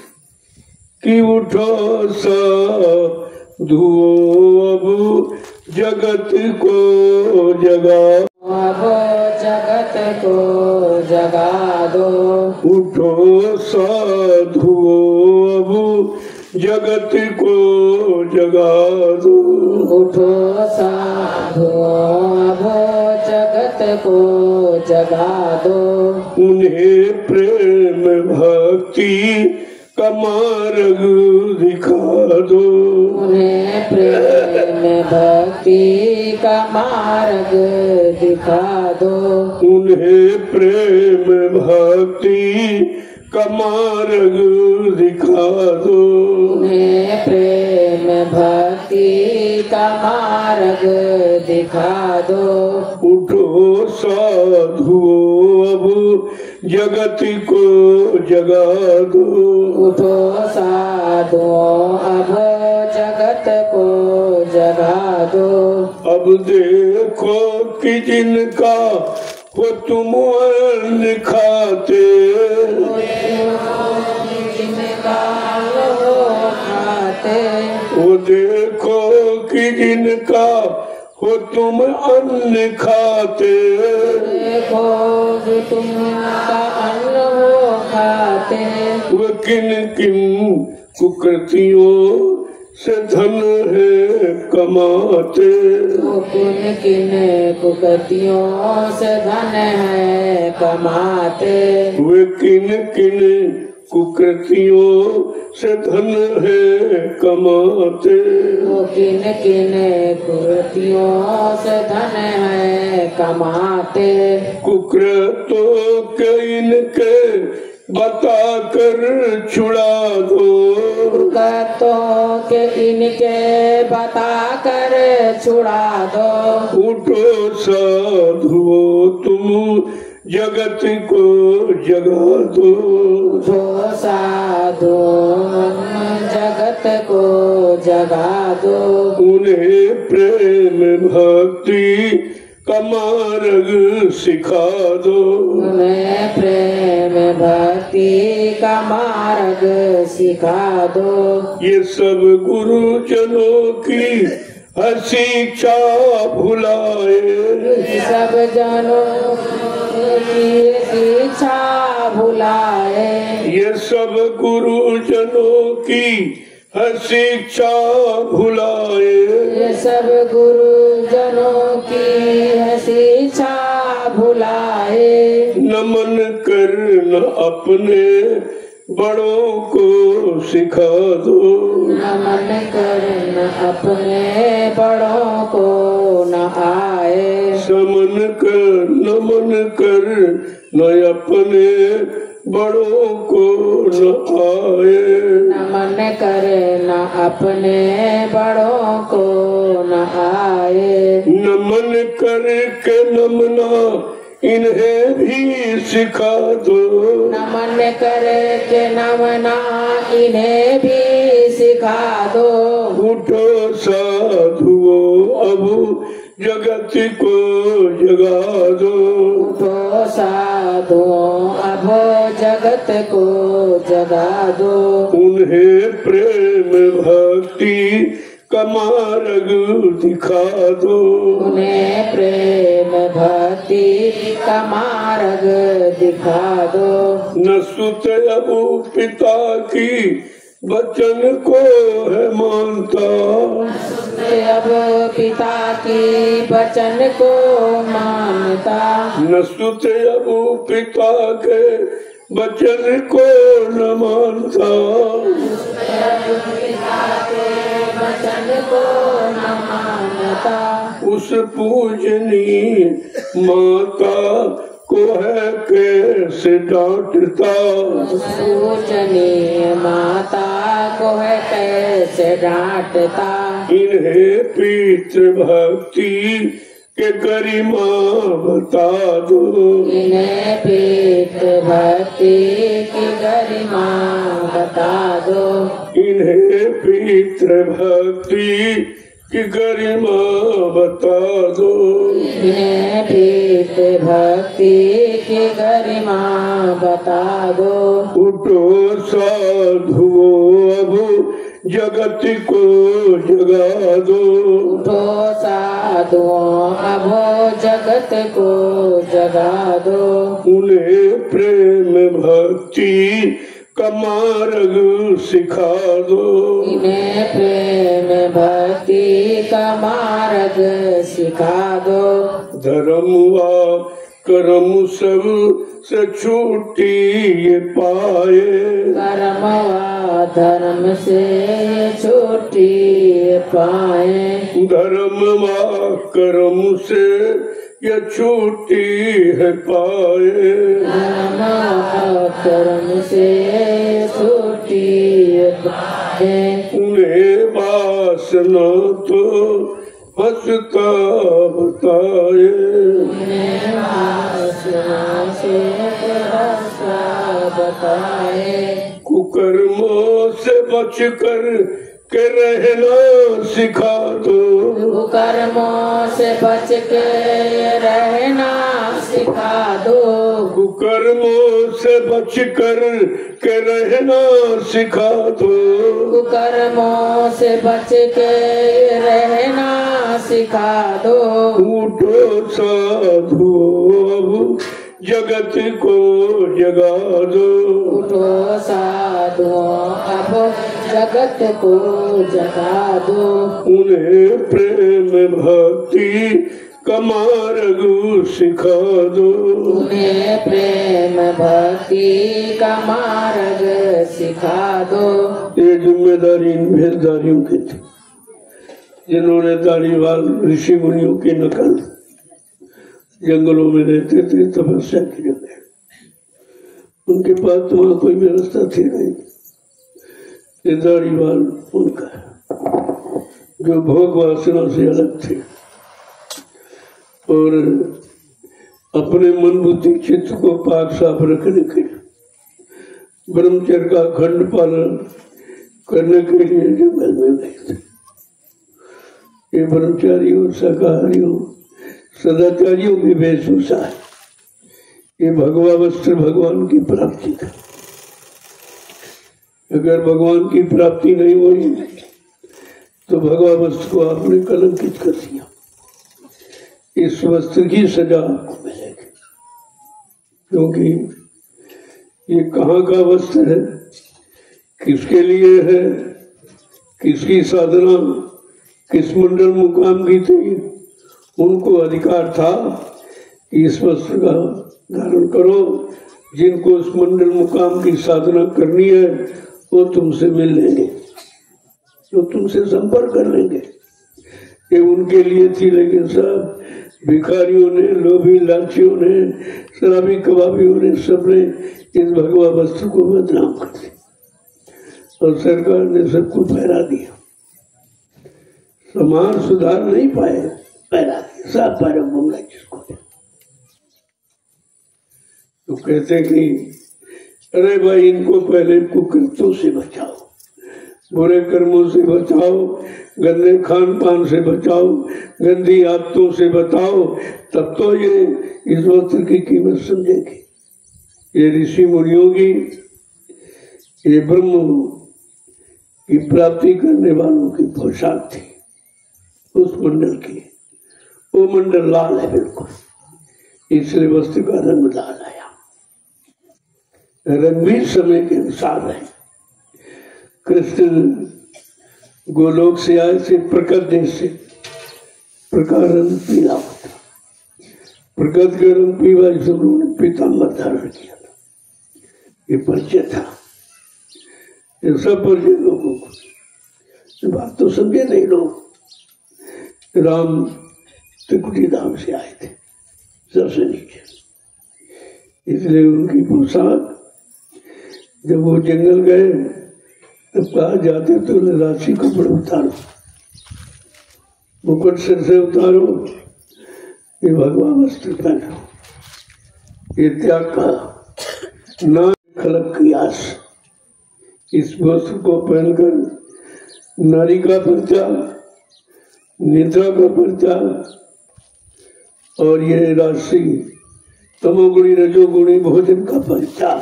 कि उठो साधु अब जगत को जगा, अब जगत को जगा दो। उठो साधु अब जगत को जगा दो। उठो साधुओं अब जगत को जगा दो। उन्हें प्रेम भक्ति का मार्ग दिखा दो। उन्हें प्रेम भक्ति का मार्ग दिखा दो। उन्हें प्रेम भक्ति का मार्ग दिखा दो। उन्हें प्रेम भक्ति का मार्ग दिखा दो। उठो साधुओं अब जगत को जगा दो। उठो साधुओं अब जगत को जगा दो। अब देखो कि जिनका वो तुम अन्न खाते, जिनका वो खाते, वो देखो कि जिनका हो तुम अन्न खाते। देखो जो तुमका अन्न वो खाते। वो किन किन कुकृतियों से धन है कमाते। वो किन किन कुकृतियों से धन है कमाते। वे किन किन कुकृतियों से धन है कमाते। वो किन किन कुकृतियों से धन है कमाते। कुकृतों के इनके बता कर छुड़ा दो। कुकृतों के इनके बता कर छुड़ा दो। उठो साधुओं तुम जगत को जगा दो। उठो साधु जगत को जगा दो। उन्हें प्रेम भक्ति का मार्ग सिखा दो। उन्हें प्रेम भक्ति का मार्ग सिखा दो। ये सब गुरुजनों की शिक्षा भुलाए। सब जनों की शिक्षा भुलाए। ये सब गुरुजनों की शिक्षा भुलाए। ये सब गुरुजनों की शिक्षा भुलाए। नमन करना अपने बड़ों को सिखा दो। नमन करना अपने बड़ों को न आए। समन कर नमन कर न अपने बड़ों को न आए। नमन करे न अपने बड़ों को न आए। नमन करके नमना इन्हें भी सिखा दो। नमन करे के नमना इन्हें भी सिखा दो। उठो साधुओं अब जगत को जगा दो। उठो साधुओं अब जगत को जगा दो। उन्हें प्रेम भक्ति का मार्ग दिखा दो। उन्हें प्रेम भक्ति का मार्ग दिखा दो। न सुत अब पिता की बचन को है मानता। अब पिता की वचन को मानता। न सुत अब पिता के वचन को न मानता। वचन को न मानता। उस पूजनीय माता को है कैसे डांटता। पूजनीय माता को है कैसे डांटता। इन्हें पितृ भक्ति के गरिमा बता दो। इन्हें पितृ भक्ति की गरिमा बता दो। इन्हें पितृ भक्ति की गरिमा बता दो। इन्हें पितृ भक्ति की गरिमा बता दो। उठो साधुओं अब जगत को जगा दो। उठो साधुओं अब जगत को जगा दो। उन्हें प्रेम भक्ति का मार्ग सिखा दो। इन्हें प्रेम भक्ति का मार्ग सिखा दो। धर्म व कर्म सब से छूटी ये पाए। कर्म व धर्म से छूटी पाए। धर्म व कर्म से ये छूटी है पाए। धर्म व कर्म से छूटी पाए। उन्हें वासना तो हंसता बताए। बताए। कुकर्मों से बचकर के रहना सिखा दो। कुकर्मों से बच के रहना सिखा दो। कुकर्मों से बचकर के रहना सिखा दो। कुकर्मों से बच के रहना सिखा दो। उठो साधु अब जगत को जगा दो। उठो साधु अब जगत को जगा दो। उन्हें प्रेम भक्ति का मार्ग सिखा दो। उन्हें प्रेम भक्ति का मार्ग सिखा दो। ये जिम्मेदारी इन भेदधारियों की थी जिन्होंने दाढ़ीवाल ऋषि मुनियों की नकल जंगलों में रहते थे तपस्या की जगह। उनके पास तो वहां कोई व्यवस्था थी नहीं। ये दाढ़ीवाल उनका जो भोग वासना से अलग थे और अपने मन बुद्धि चित्त को पाक साफ रखने के लिए ब्रह्मचर्य का अखंड पालन करने के लिए जंगल में गए थे। ये ब्रह्मचारियों शाकाहारियों सदाचारियों की वेशभूषा है। ये भगवा वस्त्र भगवान की प्राप्ति का। अगर भगवान की प्राप्ति नहीं हुई तो भगवा वस्त्र को आपने कलंकित कर दिया। इस वस्त्र की सजा आपको मिलेगी क्योंकि ये कहाँ का वस्त्र है, किसके लिए है, किसकी साधना किस मंडल मुकाम की थी। उनको अधिकार था कि इस वस्त्र का धारण करो। जिनको उस मंडल मुकाम की साधना करनी है वो तुमसे मिल लेंगे, वो तुमसे संपर्क कर लेंगे। ये उनके लिए थी, लेकिन सब भिखारियों ने, लोभी लालचियों ने, शराबी कबाबियों ने, सबने इस भगवा वस्त्र को बदनाम कर दिया और सरकार ने सबको पहरा दिया। समाज सुधार नहीं पाए, पहरा दिया, सब पैर घूमना जिसको। तो कहते कि अरे भाई इनको पहले कुकृत्यों से बचाओ, बुरे कर्मों से बचाओ, गंदे खान पान से बचाओ, गंदी आदतों से बचाओ, तब तो ये इस वस्त्र की कीमत समझेगी। ये ऋषि मुनियों की, ये ब्रह्म की प्राप्ति करने वालों की पोशाक थी। उस मंडल की, वो मंडल लाल है बिल्कुल, इसलिए वस्त्र का रंग लाल आया। रंग भी समय के अनुसार है। कृष्ण गोलोक से आए थे, प्रकट देश से, प्रकार रंग पीला होता, प्रकट का रंग पीला, इस उन्होंने पीताम्बर धारण किया था। ये परिचय था, ये सब परिचय लोगों को। बात तो समझे नहीं लोग। राम त्रिकुटी धाम से आए थे सबसे नीचे, इसलिए उनकी पोशाक, जब वो जंगल गए तब कहा जाते तो राशि कपड़े उतारो, मुकुट सिर से उतारो, ये भगवा वस्त्र पहनो, ये त्याग का ना खलक की आस। इस वस्त्र को पहनकर नारी का परित्याग, निद्रा का परित्याग और ये राशि तमोगुणी रजोगुणी भोजन का परित्याग,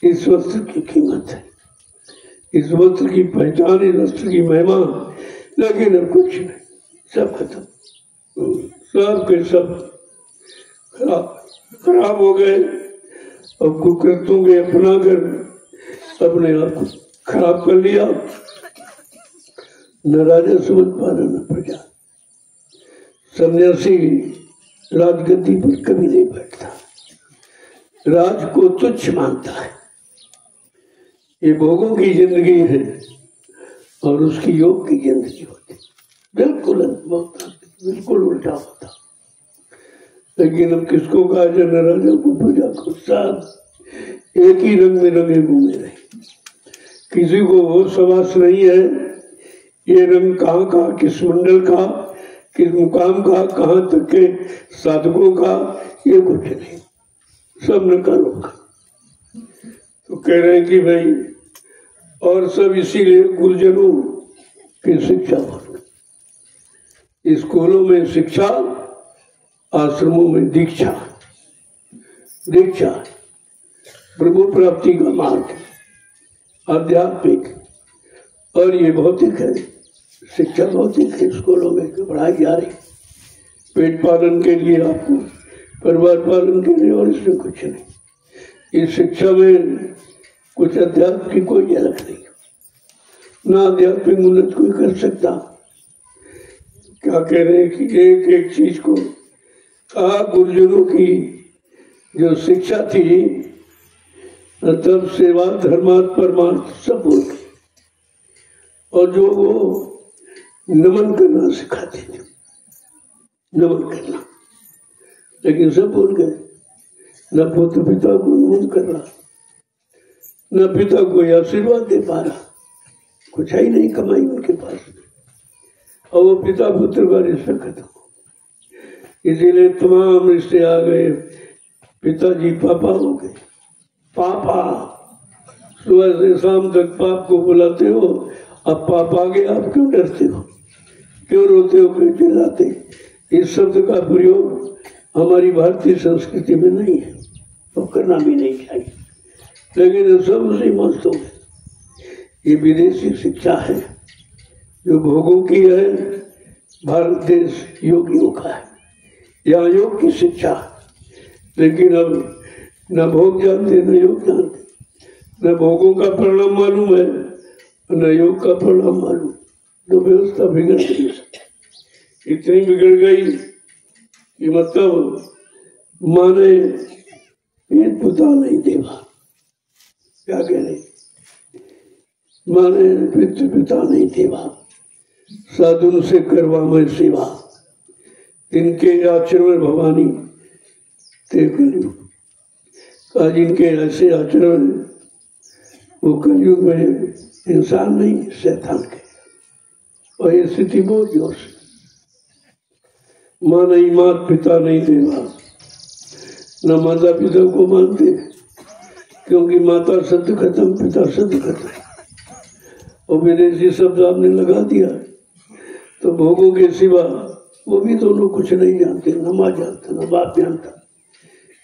इस वस्त्र की कीमत है, इस वस्त्र की पहचान, इस वस्त्र की महिमा। लेकिन अब कुछ नहीं, सब खत्म, सब के सब खराब हो गए। अब कुकृतों के अपना कर अपने आप को खराब कर लिया। न राजा समझ पा रहा न प्रजा। सन्यासी राजगद्दी पर कभी नहीं बैठता, राज को तुच्छ मानता है। ये भोगों की जिंदगी है और उसकी योग की जिंदगी होती, बिल्कुल बिल्कुल उल्टा होता। लेकिन अब किसको कहा जाए, न राजा को प्रजा को, साथ एक ही रंग में रंगे घूमे रहे। किसी को वो सवास नहीं है ये रंग कहाँ का, किस मंडल का, किस मुकाम का, कहाँ तक के साधकों का, ये कुछ नहीं, सब नकारों का। तो कह रहे हैं कि भाई और सब इसीलिए गुरुजनों की शिक्षा हो, स्कूलों में शिक्षा, आश्रमों में दीक्षा। दीक्षा प्रभु प्राप्ति का मार्ग, आध्यात्मिक, और ये भौतिक है। शिक्षा भौतिक है, स्कूलों में पढ़ाई जा रही पेट पालन के लिए, आपको परिवार पालन के लिए, और इसमें कुछ नहीं। इस शिक्षा में कुछ अध्यात्म की कोई झलक नहीं, ना आध्यात्मिक उन्नत कोई कर सकता। क्या कह रहे हैं कि एक एक चीज को कहा, गुरुजनों की जो शिक्षा थी, तब सेवा धर्मार्थ परमार्थ सब बोल गए, और जो वो नमन करना सिखाते थे, नमन करना, लेकिन सब भूल गए। न पुत्र पिता को नमन कर रहा, न पिता को आशीर्वाद दे पा रहा, कुछ है ही नहीं कमाई उनके पास, और वो पिता पुत्र का रिश्ता खत्म। इसीलिए तमाम रिश्ते आ गए, पिताजी पापा हो गए। पापा, सुबह से शाम तक पाप को बुलाते हो, अब पाप आ गए, आप क्यों डरते हो, क्यों रोते हो, क्यों चिल्लाते? इस शब्द का प्रयोग हमारी भारतीय संस्कृति में नहीं है, तो करना भी नहीं चाहिए, लेकिन सब उसी मस्त हो गए। ये विदेशी शिक्षा है जो भोगों की है, भारत देश योगियों का है, यहाँ योग की शिक्षा। लेकिन अब न भोग जानते न योग जानते, न भोगों का परिणाम मालूम है न योग का परिणाम मालूम, तो व्यवस्था बिगड़ गई, इतनी बिगड़ गई कि मतलब माने पेट पुता नहीं देवा, क्या कह रहे, माने पितृ पिता नहीं देवा, साधुन से करवा मैं सेवा, इनके आचरण भवानी ते कलयुग। आज इनके ऐसे आचरण वो कलयुग में इंसान नहीं शैतान के, और ये स्थिति बहुत जोर से। माँ नहीं, मात पिता नहीं देवा, न माता पिता को मानते, क्योंकि माता शब्द खत्म, पिता शब्द खत्म, और विदेशी शब्द आपने लगा दिया, तो भोगों के सिवा वो भी दोनों कुछ नहीं जानते, न माँ जानता न बाप जानता।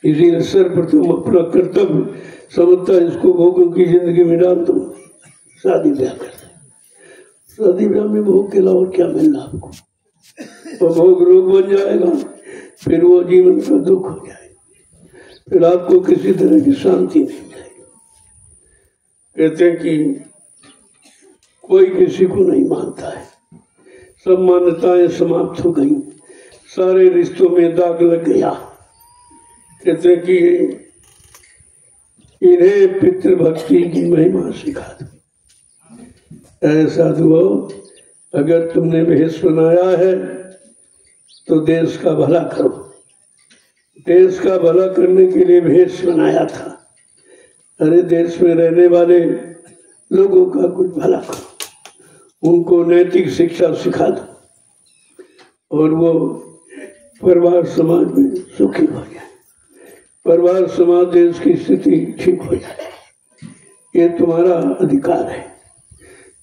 इसीलिए सर्वप्रथम अपना कर्तव्य समझता, इसको भोगों की जिंदगी में डाल दो, शादी ब्याह कर। शादी ब्याह में भोग के अलावा क्या मिलना आपको, और भोग रोग बन जाएगा, फिर वो जीवन का दुख हो जाएगा, फिर आपको किसी तरह की शांति नहीं मिलेगी। कहते हैं कि कोई किसी को नहीं मानता है, सब मान्यताएं समाप्त हो गई, सारे रिश्तों में दाग लग गया। कहते हैं कि इन्हें पितृभक्ति की महिमा सिखा दो। ऐसा साधु, अगर तुमने भेष बनाया है तो देश का भला करो। देश का भला करने के लिए भेष बनाया था। अरे देश में रहने वाले लोगों का कुछ भला करो, उनको नैतिक शिक्षा सिखा दो, और वो परिवार समाज में सुखी हो जाए, परिवार समाज देश की स्थिति ठीक हो जाए। ये तुम्हारा अधिकार है,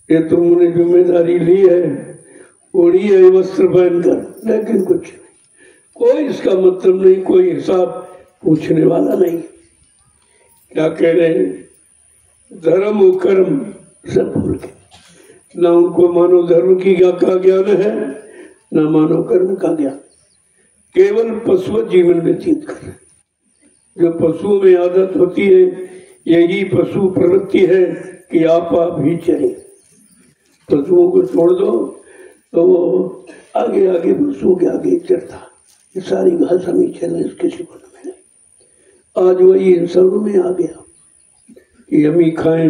ये तुमने जिम्मेदारी ली है, ओढ़ी है वस्त्र पहनकर, लेकिन कुछ नहीं, कोई इसका मतलब नहीं, कोई हिसाब पूछने वाला नहीं। क्या कह रहे हैं, धर्म और कर्म सब भूल गए, न उनको मानव धर्म की का ज्ञान है, न मानव कर्म का ज्ञान, केवल पशु जीवन व्यतीत कर रहे। जो पशुओं में आदत होती है यही पशु प्रवृत्ति है कि आप ही चले। पशुओं को छोड़ दो तो वो आगे आगे पशुओं के आगे चलता, ये सारी घास हम ही चले, किसी को न मिले। आज वही इंसानों में आ गया कि हम ही खाएं,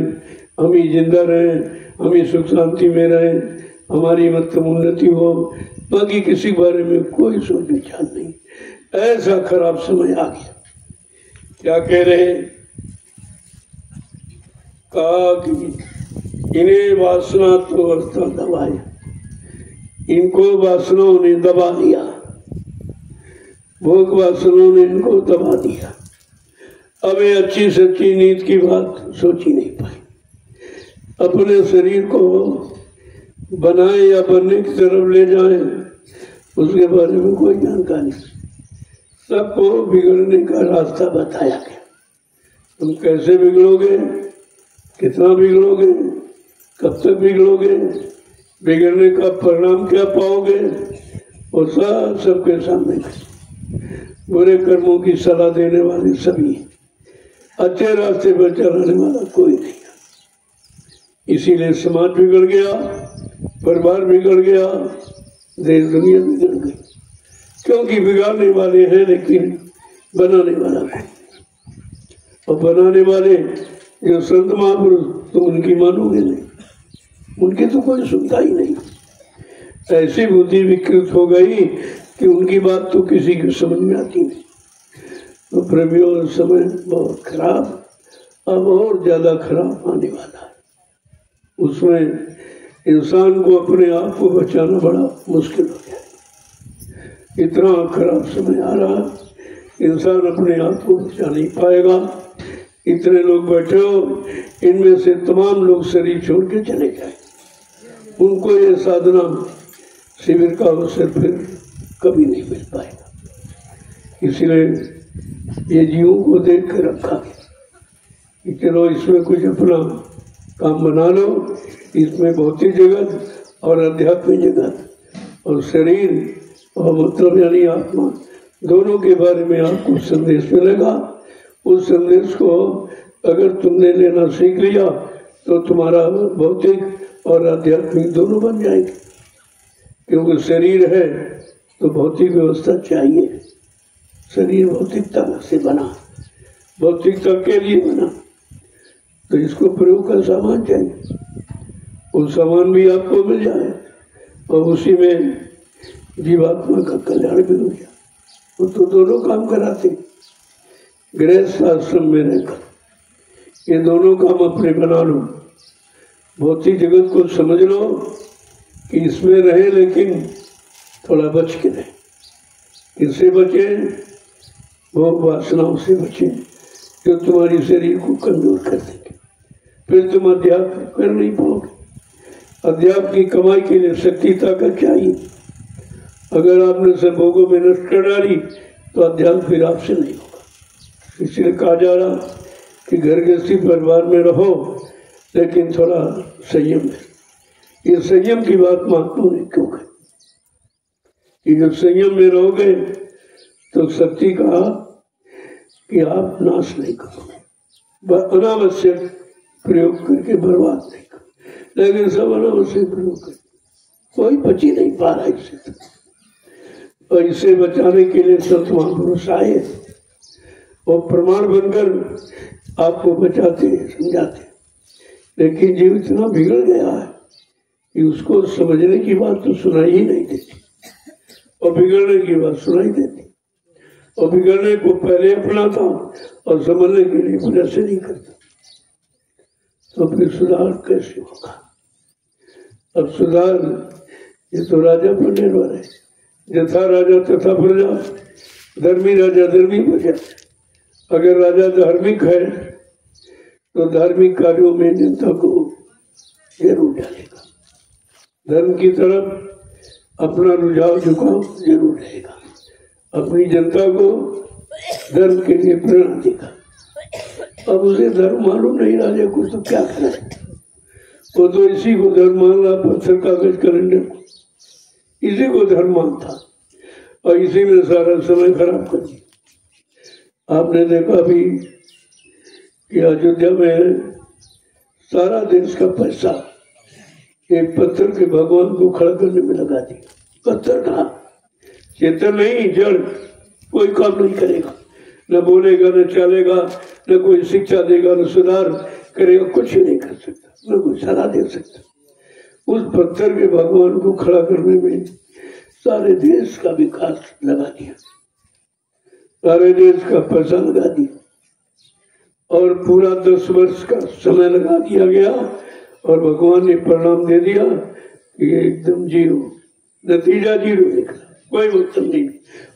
हम ही जिंदा रहें, हम ही सुख शांति में रहें, हमारी मतलब उन्नति हो, बाकी किसी बारे में कोई सोच विचार नहीं। ऐसा खराब समय आ गया। क्या कह रहे, कहा कि इन्हें वासना तो अवस्था दबाए, इनको वासनाओं ने दबा दिया, भोग वासनाओं ने इनको दबा दिया। अब ये अच्छी सच्ची नीत की बात सोची नहीं पाई। अपने शरीर को बनाए या बनने की तरफ ले जाए, उसके बारे में कोई जानकारी। सबको बिगड़ने का रास्ता बताया गया। तुम कैसे बिगड़ोगे, कितना बिगड़ोगे, कब तक बिगड़ोगे, बिगड़ने का परिणाम क्या पाओगे, और सबके सामने बुरे कर्मों की सलाह देने वाले सभी, अच्छे रास्ते पर चलाने वाला कोई नहीं। इसीलिए समाज बिगड़ गया, परिवार बिगड़ गया, देश दुनिया बिगड़ गई, क्योंकि बिगाड़ने वाले हैं लेकिन बनाने वाला नहीं। और बनाने वाले जो संत महापुरुष, तुम उनकी मानोगे नहीं, उनकी तो कोई सुनता ही नहीं। ऐसी बुद्धि विकृत हो गई कि उनकी बात तो किसी की समझ में आती नहीं। तो प्रभु समय बहुत खराब, अब और ज्यादा खराब आने वाला है। उसमें इंसान को अपने आप को बचाना बड़ा मुश्किल हो गया। इतना खराब समय आ रहा, इंसान अपने आप को बचा नहीं पाएगा। इतने लोग बैठे हो, इनमें से तमाम लोग शरीर छोड़ के चले जाए, उनको ये साधना शिविर का अवसर फिर कभी नहीं मिल पाएगा। इसलिए ये जीवों को देख कर रखा कि चलो इसमें कुछ अपना काम बना लो। इसमें भौतिक जगत और आध्यात्मिक जगत और शरीर और मतलब यानी आत्मा, दोनों के बारे में आपको संदेश मिलेगा। उस संदेश को अगर तुमने लेना सीख लिया तो तुम्हारा भौतिक और आध्यात्मिक दोनों बन जाएंगे। क्योंकि शरीर है तो भौतिक व्यवस्था चाहिए। शरीर भौतिकता से बना, भौतिकता के लिए बना, तो इसको प्रयोग का सामान चाहिए। वो सामान भी आपको मिल जाए और उसी में जीवात्मा का कल्याण भी हो जाए। वो तो दोनों काम कराते, गृहस्थ आश्रम में रहकर। ये दोनों काम अपने बना लो। भौतिक जगत को समझ लो कि इसमें रहे, लेकिन थोड़ा बच के रहे। किससे बचे? भोग वासनाओं से बचे जो तुम्हारी शरीर को कमजोर कर देंगे। फिर तुम अध्यात्म कर नहीं पाओगे। अध्यात्म की कमाई के लिए शक्ति ताकत चाहिए। अगर आपने सब भोगों में नष्ट कर डाली तो अध्यात्म फिर आपसे नहीं होगा। इसलिए कहा जा रहा कि घर गृहस्थी परिवार में रहो, लेकिन थोड़ा संयम है। ये संयम की बात महात्मा ने क्यों कही कि जब संयम में रहोगे तो शक्ति कहा कि आप नाश नहीं करोगे, अनावश्यक प्रयोग करके बर्बाद नहीं करो। लेकिन सब अनावश्यक प्रयोग कर, कोई बच ही नहीं पा रहा इससे। और इसे बचाने के लिए संत महापुरुष आए और प्रमाण बनकर आपको बचाते समझाते। लेकिन जीव इतना बिगड़ गया है कि उसको समझने की बात तो सुनाई ही नहीं देती और बिगड़ने की बात सुनाई देती। और बिगड़ने को पहले अपनाता और समझने के लिए कुछ ऐसे नहीं करता, तो फिर सुधार कैसे होगा? अब सुधार ये तो राजा पर निर्भर है। यथा राजा तथा प्रजा, धर्मी राजा धर्मी प्रजा। अगर राजा धार्मिक है तो धार्मिक कार्यों में जनता को जरूर डालेगा, धर्म की तरफ अपना रुझाव झुकाव जरूर रहेगा, अपनी जनता को धर्म के लिए प्रेरणा देगा। अब उसे धर्म मालूम नहीं राजा को, तो क्या करे? वो तो इसी को धर्म मान रहा, पत्थर कागज कैलेंडर को, इसी को धर्म मानता और इसी में सारा समय खराब कर दिया। आपने देखा अभी कि अयोध्या में सारा देश का पैसा एक पत्थर के भगवान को खड़ा करने में लगा दिया। पत्थर का चेतन नहीं, जड़, कोई काम नहीं करेगा, न बोलेगा, न चलेगा, न कोई शिक्षा देगा, न सुधार करेगा, कुछ ही नहीं कर सकता, न कोई सलाह दे सकता। उस पत्थर के भगवान को खड़ा करने में सारे देश का विकास लगा दिया, सारे देश का पैसा लगा दिया और पूरा 10 वर्ष का समय लगा दिया गया और भगवान ने परिणाम दे दिया कि एकदम जीरो, नतीजा जीरो निकला, कोई मतलब नहीं।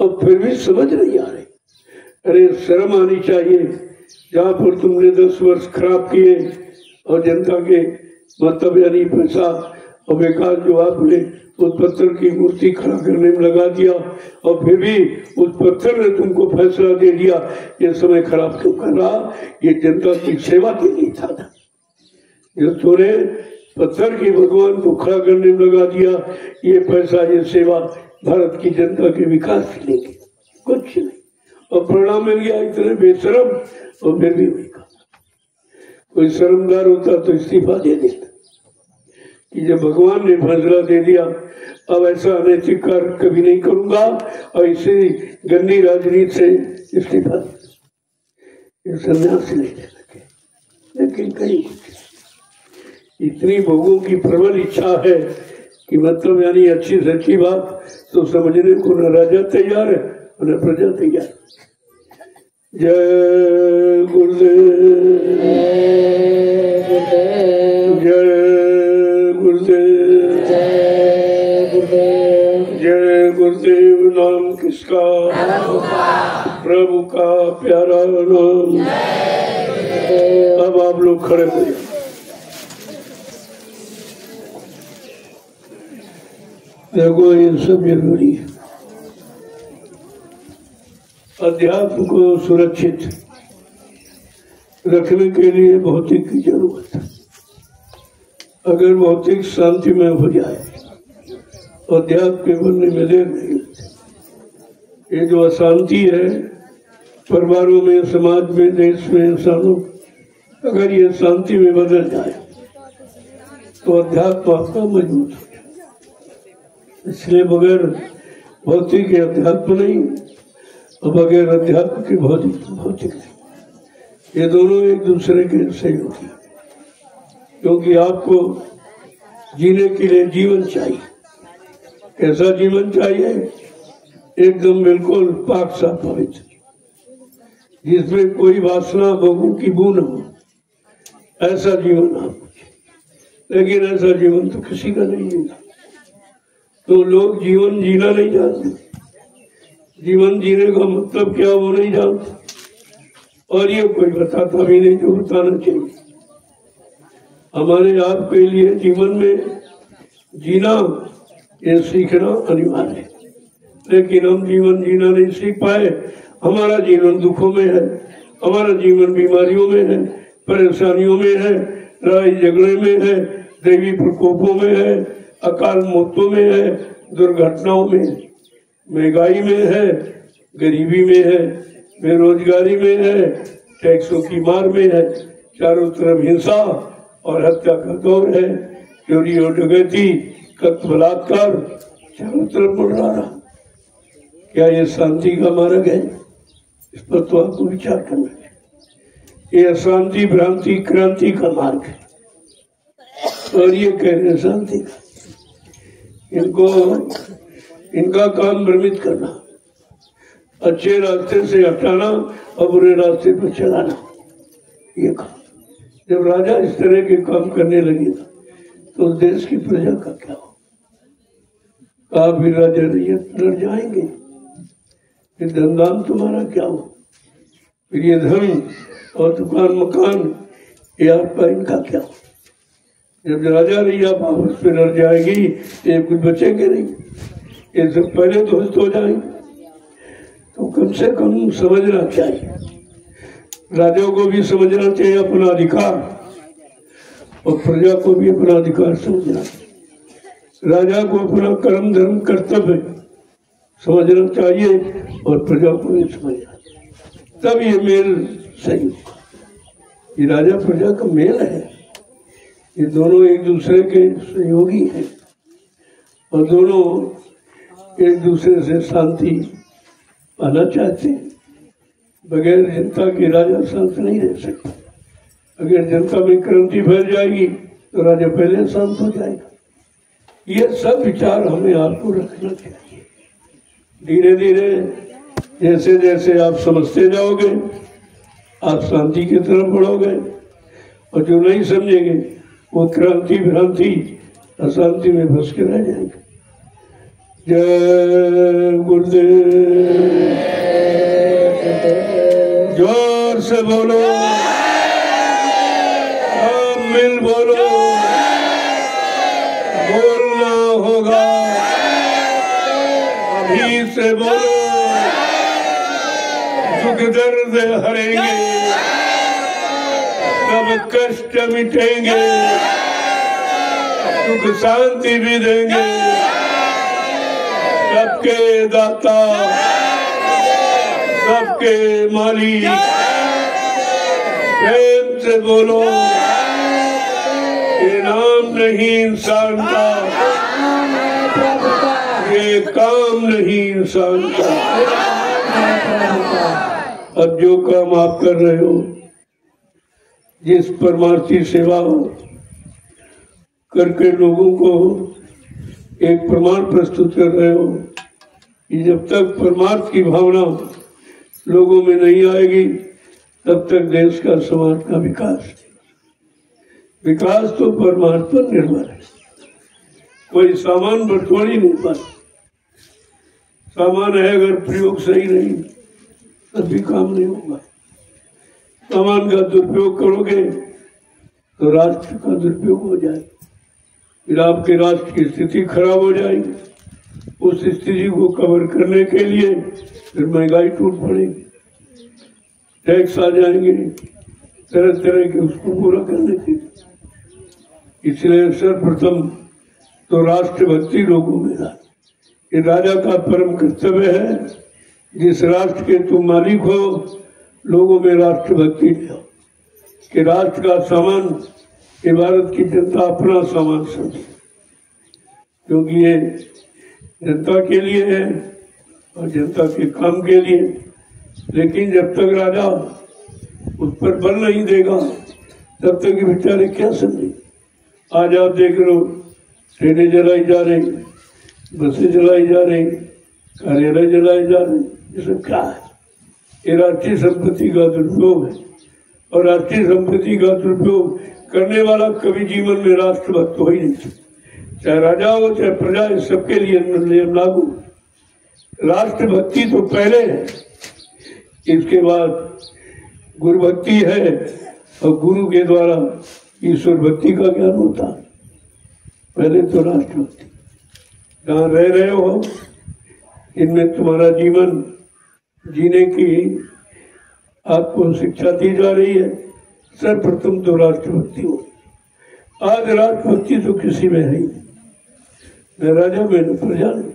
अब फिर भी समझ नहीं आ रही। अरे शर्म आनी चाहिए, जहाँ पर तुमने 10 वर्ष खराब किए और जनता के मतलब यानी पैसा और बेकार जो आपने उस पत्थर की मूर्ति खड़ा करने में लगा दिया और फिर भी उस पत्थर ने तुमको फैसला दे दिया ये समय खराब क्यों कर रहा, ये जनता की सेवा के लिए था। जो तूने पत्थर की भगवान को खड़ा करने में लगा दिया, ये पैसा, ये सेवा भारत की जनता के विकास के लिए, कुछ नहीं। और परिणाम मिल गया इतने बेशरम, और फिर भी वही कहा। कोई शर्मदार होता तो इस्तीफा दे देता कि जब भगवान ने फैसला दे दिया अब ऐसा अनैतिक कार्य कभी नहीं करूंगा और इसी गंदी राजनीति से इस्तीफा दे, संन्यास लेने लगे। लेकिन कहीं इतनी भोगों की प्रबल इच्छा है कि मतलब यानी अच्छी से अच्छी बात तो समझने को न राजा तैयार है न प्रजा तैयार। जय गुरुदेव, जय गुरुदेव, जय गुरुदेव। नाम किसका? प्रभु का प्यारा नाम। अब आप लोग खड़े हो जाए। देखो ये सब जरूरी है। अध्यात्म को सुरक्षित रखने के लिए भौतिक की जरूरत है। अगर भौतिक शांति में हो जाए, अध्यात्म के बनने में देर नहीं लगती। ये जो अशांति है परिवारों में, समाज में, देश में, इंसानों, अगर ये शांति में बदल जाए तो अध्यात्म आपका मजबूत हो जाए। इसलिए बगैर भौतिक के अध्यात्म नहीं और बगैर अध्यात्म के भौतिक नहीं। ये दोनों एक दूसरे के सहयोगी, क्योंकि आपको जीने के लिए जीवन चाहिए। कैसा जीवन चाहिए? एकदम बिल्कुल पाक साफ पवित्र, जिसमें कोई वासना भोगों की बू न हो, ऐसा जीवन आपको चाहिए। लेकिन ऐसा जीवन तो किसी का नहीं मिला। तो लोग जीवन जीना नहीं जानते, जीवन जीने का मतलब क्या वो नहीं जानते, और ये कोई बताता भी नहीं जो बताना चाहिए। हमारे आप के लिए जीवन में जीना ये सीखना अनिवार्य है, लेकिन हम जीवन जीना नहीं सीख पाए। हमारा जीवन दुखों में है, हमारा जीवन बीमारियों में है, परेशानियों में है, लड़ाई झगड़े में है, दैवी प्रकोपों में है, अकाल मौतों में है, दुर्घटनाओं में, महंगाई में है, गरीबी में है, बेरोजगारी में है, टैक्सों की मार में है, चारों तरफ हिंसा और हत्या का दौर है, चोरी और डकैती, कत्ल बलात्कार चारों तरफ बढ़ रहा। क्या ये शांति का मार्ग है? इस पर तो आपको विचार करना है। ये अशांति, भ्रांति, क्रांति का मार्ग है और ये कह रहे शांति का। इनको इनका काम भ्रमित करना, अच्छे रास्ते से हटाना और बुरे रास्ते पर चलाना, ये काम। जब राजा इस तरह के काम करने लगेगा तो उस देश की प्रजा का क्या हो? आप भी राजा लड़ जाएंगे, फिर धनदान तुम्हारा क्या हो? फिर ये धन और दुकान मकान ये आपका, इनका क्या हो? जब राजा नहीं आप आपस में लड़ जाएगी तो ये कुछ बचेंगे नहीं, ये सब पहले ध्वस्त हो जाएंगे। तो कम से कम समझना चाहिए, राजा को भी समझना चाहिए अपना अधिकार और प्रजा को भी अपना अधिकार समझना चाहिए। राजा को अपना कर्म धर्म कर्तव्य समझना चाहिए और प्रजा को भी समझना चाहिए, तब ये मेल सही होगा। ये राजा प्रजा का मेल है। ये दोनों एक दूसरे के सहयोगी हैं और दोनों एक दूसरे से शांति पाना चाहते हैं। बगैर जनता के राजा शांत नहीं रह सकते। अगर जनता में क्रांति फैल जाएगी तो राजा पहले शांत हो जाएगा। ये सब विचार हमें आपको रखना चाहिए। धीरे धीरे जैसे जैसे आप समझते जाओगे आप शांति की तरफ बढ़ोगे और जो नहीं समझेंगे वो क्रांति भ्रांति अशांति में फंस के रह जाएंगे। जय गुरुदेव। जोर से बोलो, सब मिल बोलो, बोलना होगा अभी से बोलो। दुख दर्द हरेंगे, सब कष्ट मिटेंगे, सुख शांति भी देंगे। सबके दाता, सबके मालिक, प्रेम से बोलो। ये नाम नहीं इंसान का, ये काम नहीं इंसान का। अब जो काम आप कर रहे हो, जिस परमार्थी सेवा करके लोगों को एक प्रमाण प्रस्तुत कर रहे हो, कि जब तक परमार्थ की भावना लोगों में नहीं आएगी तब तक देश का समाज का विकास तो परमार्थ पर निर्भर है। कोई सामान बटोर ही नहीं पाता। सामान है अगर प्रयोग सही नहीं तभी काम नहीं होगा। सामान का दुरुपयोग करोगे तो राष्ट्र का दुरुपयोग हो जाएगा, फिर आपके राष्ट्र की स्थिति खराब हो जाएगी। उस स्थिति को कवर करने के लिए फिर महंगाई टूट पड़ेगी, टैक्स आ जाएंगे तरह तरह के, उसको पूरा करने के लिए। इसलिए सर्वप्रथम तो राष्ट्रभक्ति लोगों में रहा। ये राजा का परम कर्तव्य है, जिस राष्ट्र के तुम मालिक हो लोगों में राष्ट्रभक्ति ले कि राष्ट्र का सामान ये भारत की जनता अपना सामान समझे, क्योंकि ये जनता के लिए है और जनता के काम के लिए। लेकिन जब तक राजा उस पर बल नहीं देगा तब तक ये बेचारे क्या समझे। आज आप देख रहे हो ट्रेनें जलाई जा रही, बसें जलाई जा रही, कार्यालय जलाए जा रहे, ये सब क्या है? ये राष्ट्रीय संपत्ति का दुरुपयोग है। और राष्ट्रीय संपत्ति का दुरुपयोग करने वाला कभी जीवन में राष्ट्रभक्त हो ही नहीं सकता। चाहे राजा हो चाहे प्रजा, सबके लिए नियम लागू। राष्ट्रभक्ति तो पहले है, इसके बाद गुरु भक्ति है और गुरु के द्वारा ईश्वर भक्ति का ज्ञान होता है। पहले तो राष्ट्रभक्ति। जहाँ रह रहे हो इनमें तुम्हारा जीवन जीने की आपको शिक्षा दी जा रही है। सर्वप्रथम तो राष्ट्रभक्ति हो। आज राष्ट्रभक्ति तो किसी में है ही, न राजा में न प्रजा में।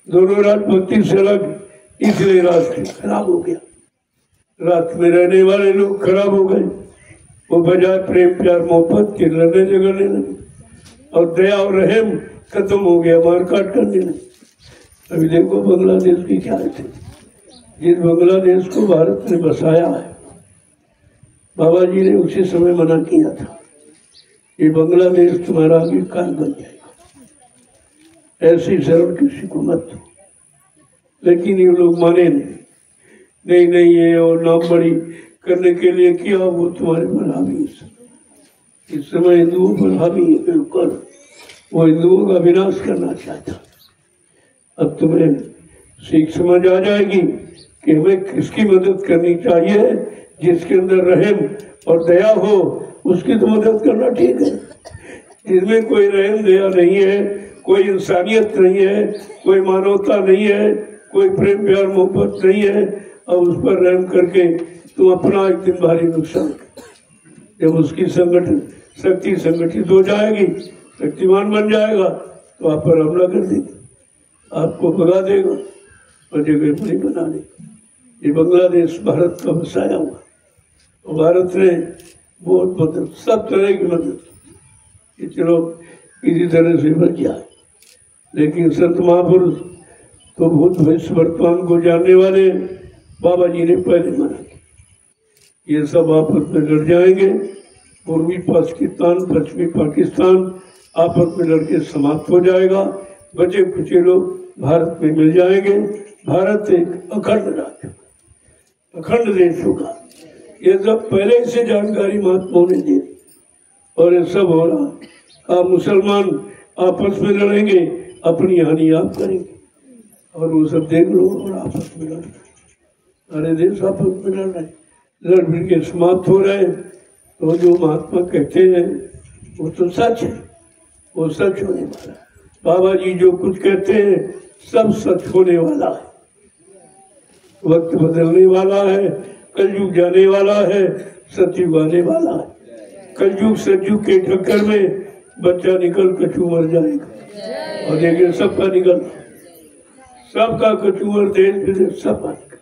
दोनों राष्ट्रभक्ति से अलग, इसलिए राष्ट्र खराब हो गया। राष्ट्र में रहने वाले लोग खराब हो गए। वो बजाय प्रेम प्यार मोहब्बत के लड़ने झगड़ने लगे और दया और रहम खत्म हो गया, मारकाट करने लगे। अभी देखो बांग्लादेश की क्या है। जिस बांग्लादेश को भारत ने बसाया है, बाबा जी ने उसी समय मना किया था, ये बांग्लादेश तुम्हारा आगे काल बन जाएगा, ऐसी शरण किसी को मत दो। लेकिन ये लोग माने नहीं, नहीं ये और नाम बड़ी करने के लिए किया, वो तुम्हारे पर हावी है। इस समय हिंदुओं पर हावी है, बिल्कुल वो हिंदुओं का विनाश करना चाहता। अब तुम्हें सीख समझ आ जाएगी कि हमें किसकी मदद करनी चाहिए। जिसके अंदर रहम और दया हो उसकी तो मदद करना ठीक है। जिसमें कोई रहम दया नहीं है, कोई इंसानियत नहीं है, कोई मानवता नहीं है, कोई प्रेम प्यार मोहब्बत नहीं है, और उस पर रहम करके तुम अपना एक दिन भारी नुकसान कर। जब उसकी शक्ति संगठित हो जाएगी, शक्तिमान बन जाएगा, तो आप पर हमला कर देगा, आपको भगा देगा और जगह पर बना देगा। ये बांग्लादेश भारत का बसाया हुआ, तो भारत ने बहुत मदद, सब तरह की मदद कि चलो किसी तरह से बच जाए। लेकिन संत महापुरुष तो भूत भविष्य वर्तमान को जानने वाले बाबा जी ने पहले मना किया, ये सब आपस में लड़ जाएंगे। पूर्वी पाकिस्तान, पश्चिमी पाकिस्तान आपस में लड़के समाप्त हो जाएगा, बचे कुचे लोग भारत में मिल जाएंगे। भारत एक अखंड राज्य, अखंड देश होगा। ये सब पहले से जानकारी महात्माओं ने दी और ये सब हो रहा। आप मुसलमान आपस में लड़ेंगे, अपनी हानि आप करेंगे और वो सब देख लो और आपस में लड़ रहे, सारे देश आपस में लड़ रहे, लड़ भिड़ के समाप्त हो रहे। तो जो महात्मा कहते हैं वो तो सच है, वो सच होने वाला है। बाबा जी जो कुछ कहते हैं सब सच होने वाला है। वक्त बदलने वाला है, कलयुग जाने वाला है, सतयुग आने वाला है। कलयुग सतयुग के टक्कर में बच्चा निकल कछू मर जाएगा और देखिए सबका निकल, सबका कछू मर देश विदेश सब निकल।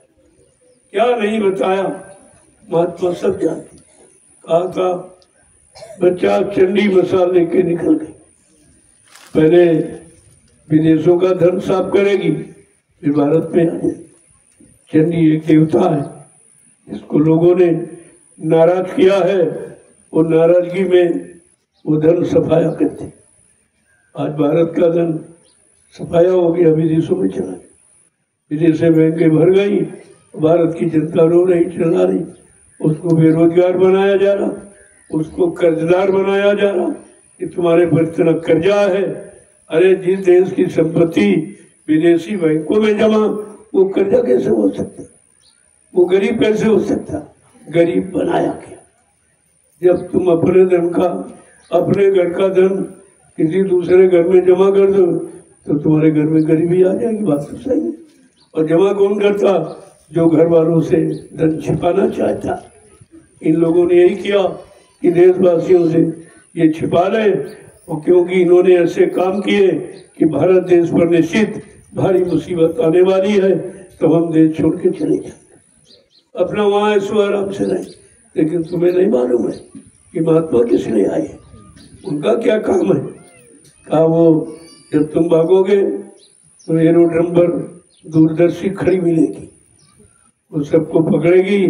क्या नहीं बताया, महात्मा सब जानते। कहा था बच्चा चंडी मसाल लेके निकल गई, पहले विदेशों का धर्म साफ करेगी फिर भारत में आ जाए। चंडी एक देवता है, इसको लोगों ने नाराज किया है, वो नाराजगी में वो धन सफाया करते। आज भारत का धन सफाया हो गया, विदेशों में चला गया, विदेश से बैंकें भर गई, भारत की जनता रो रही, चला रही। उसको बेरोजगार बनाया जा रहा, उसको कर्जदार बनाया जा रहा कि तुम्हारे पर इतना कर्जा है। अरे जिस देश की संपत्ति विदेशी बैंकों में जमा, वो कर्जा कैसे हो सकता, वो गरीब कैसे हो सकता? गरीब बनाया गया। जब तुम अपने धन का, अपने घर का धन किसी दूसरे घर में जमा कर दो तो तुम्हारे घर में गरीबी आ जाएगी, बात तो सही है। और जमा कौन करता? जो घर वालों से धन छिपाना चाहता। इन लोगों ने यही किया कि देशवासियों से ये छिपा ले, और क्योंकि इन्होंने ऐसे काम किए कि भारत देश पर निश्चित भारी मुसीबत आने वाली है, तो हम देश छोड़ के चले जाएंगे, अपना वहाँ ऐसो आराम से रहे। लेकिन तुम्हें नहीं मालूम है कि महात्मा किस लिए आए, उनका क्या काम है। कहा वो जब तुम भागोगे तो एरोड्रम पर दूरदर्शी खड़ी मिलेगी, वो सबको पकड़ेगी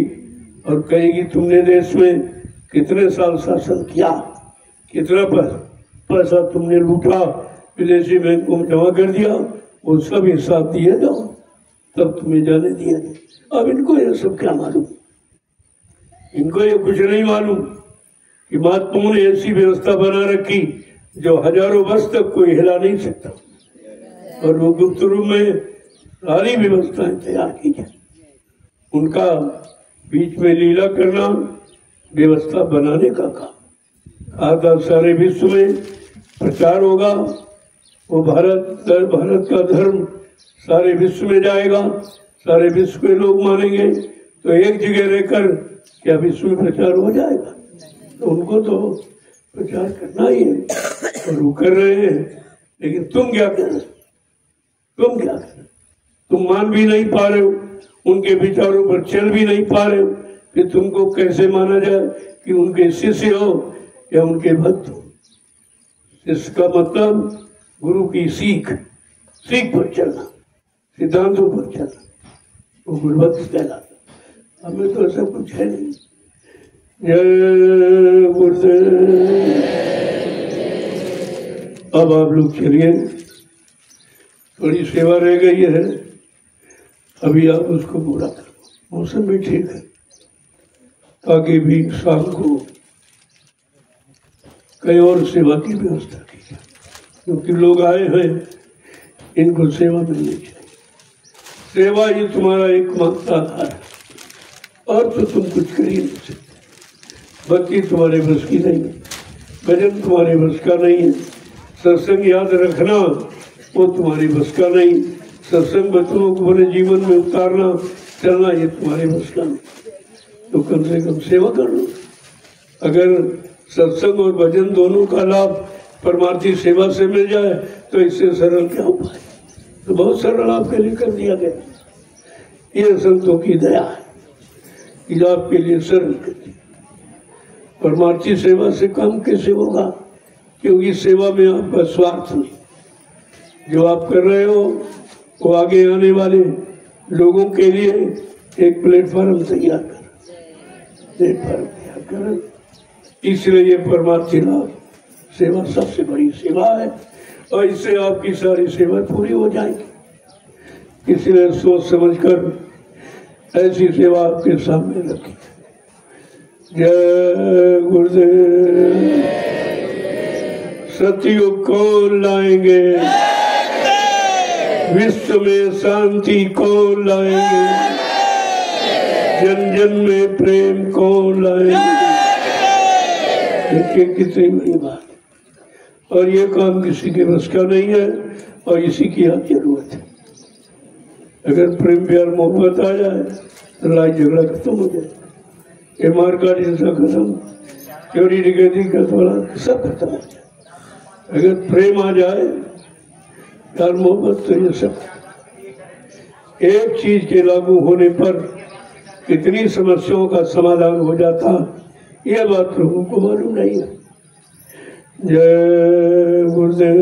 और कहेगी तुमने देश में कितने साल शासन किया, कितना पैसा तुमने लूटा, विदेशी बैंकों में जमा कर दिया, वो सब हिसाब दिए जाओ, तब तुम्हें जाने दिया जाए। अब इनको ये सब क्या मालूम, इनको ये कुछ नहीं मालूम कि महात्माओं ने ऐसी व्यवस्था बना रखी जो हजारों वर्ष तक कोई हिला नहीं सकता, और वो गुप्त रूप में सारी व्यवस्थाएं तैयार की जाए। उनका बीच में लीला करना व्यवस्था बनाने का काम। कहा था सारे विश्व में प्रचार होगा, वो भारत का धर्म सारे विश्व में जाएगा, सारे विश्व के लोग मानेंगे, तो एक जगह रहकर क्या विश्व में प्रचार हो जाएगा? तो उनको तो प्रचार करना ही है और वो कर रहे हैं। लेकिन तुम क्या कर रहे, तुम क्या कर रहे? तुम मान भी नहीं पा रहे हो, उनके विचारों पर चल भी नहीं पा रहे हो, कि तुमको कैसे माना जाए कि उनके शिष्य हो या उनके भक्त हो। इसका मतलब गुरु की सीख पर चलना, सिद्धांतों पर चलना, वो गुरुभक्त कहलाता। हमें तो ऐसा कुछ है नहीं। जय गुरुदेव। अब आप लोग चलिए, थोड़ी सेवा रह गई है, अभी आप उसको पूरा करो। मौसम भी ठीक है, ताकि भी शाम को कहीं और सेवा की व्यवस्था की जाए, क्योंकि लोग आए हैं, इनको सेवा मिलनी चाहिए। सेवा ही तुम्हारा एकमात्र आधार है, और तो तुम कुछ कर ही नहीं सकते। भक्ति तुम्हारे बस की नहीं है, भजन तुम्हारे बस का नहीं है, सत्संग याद रखना वो तुम्हारे बस का नहीं, सत्संग बच्चों को अपने जीवन में उतारना चलना ये तुम्हारे बस का नहीं। तो कम से कम सेवा कर लो। अगर सत्संग और भजन दोनों का लाभ परमार्थी सेवा से मिल जाए तो इससे सरल क्या उपाय। तो बहुत सरल आपके लिए कर दिया गया। ये संतों की दया है कि आपके लिए सरल कर दिया। परमार्थी सेवा से काम कैसे होगा? क्योंकि सेवा में आपका स्वार्थ नहीं। जो आप कर रहे हो वो आगे आने वाले लोगों के लिए एक प्लेटफॉर्म तैयार कर, इसलिए ये परमार्थी लाभ सेवा सबसे बड़ी सेवा है और इससे आपकी सारी सेवा पूरी हो जाएगी। इसलिए सोच समझकर ऐसी सेवा आपके सामने रखी। जय गुरुदेव। सतयुग कौन लाएंगे, विश्व में शांति कौन लाएंगे, जन जन में प्रेम कौन लाएंगे। देखिए कितनी बड़ी बात। और ये काम किसी के बस का नहीं है और इसी की आप जरूरत है। अगर प्रेम प्यार मोहब्बत आ जाए तो लड़ाई झगड़ा खत्म हो जाए, ये मार काट हिंसा खत्म, चोरी डकैती का थोड़ा सब खत्म हो जाए। अगर प्रेम आ जाए, प्यार मोहब्बत, तो ये सब एक चीज के लागू होने पर कितनी समस्याओं का समाधान हो जाता, यह बात लोगों को मालूम नहीं है। जय गुरुदेव।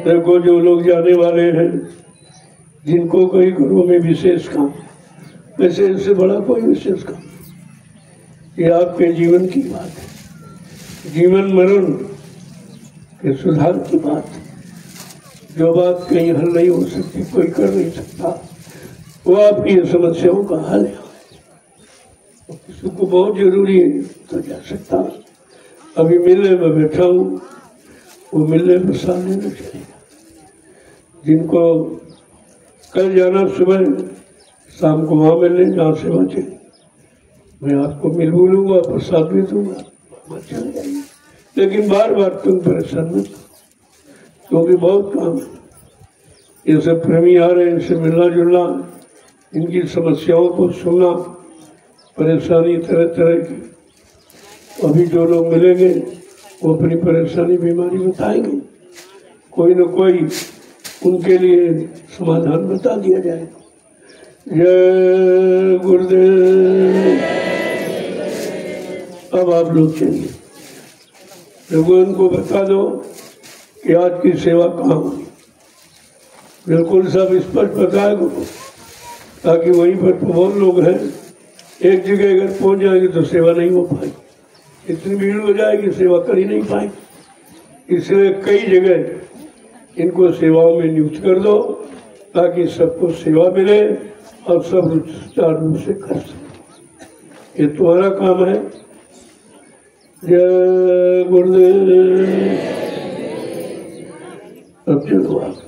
देखो जो लोग जाने वाले हैं, जिनको कई घरों में विशेष काम, वैसे इससे बड़ा कोई विशेष काम, ये आपके जीवन की बात है, जीवन मरण के सुधार की बात है। जो बात कहीं हल नहीं हो सकती, कोई कर नहीं सकता, वो आपकी समस्याओं का हल है। किसी को बहुत जरूरी है तो जा सकता। अभी मिलने में बैठा हूँ, वो मिलने में सामने न चलेगा। जिनको कल जाना सुबह शाम को वहाँ मिलने, जहाँ से बचे मैं आपको मिल बोलूँगा, प्रसाद भी दूंगा, चल जाइए। लेकिन बार बार तुम परेशान मत, क्योंकि बहुत काम है। ये सब प्रेमी आ रहे हैं, इनसे मिलना जुलना, इनकी समस्याओं को सुनना, परेशानी तरह तरह की। अभी जो लोग मिलेंगे वो अपनी परेशानी बीमारी बताएंगे, कोई न कोई उनके लिए समाधान बता दिया जाएगा। जय गुरुदेव। अब आप लोग चलिए, लोगों को बता दो कि आज की सेवा कहाँ हुई। बिल्कुल सब स्पष्ट बताए गुरु, ताकि वहीं पर बहुत लोग हैं, एक जगह अगर पहुंच जाएंगे तो सेवा नहीं हो पाएगी, इतनी भीड़ हो जाएगी सेवा कर ही नहीं पाएगी। इसलिए कई जगह इनको सेवाओं में नियुक्त कर दो, ताकि सबको सेवा मिले और सब सुचारू रूप से कर सके। ये तुम्हारा काम है। जय गुरुदेव। अब चलो आप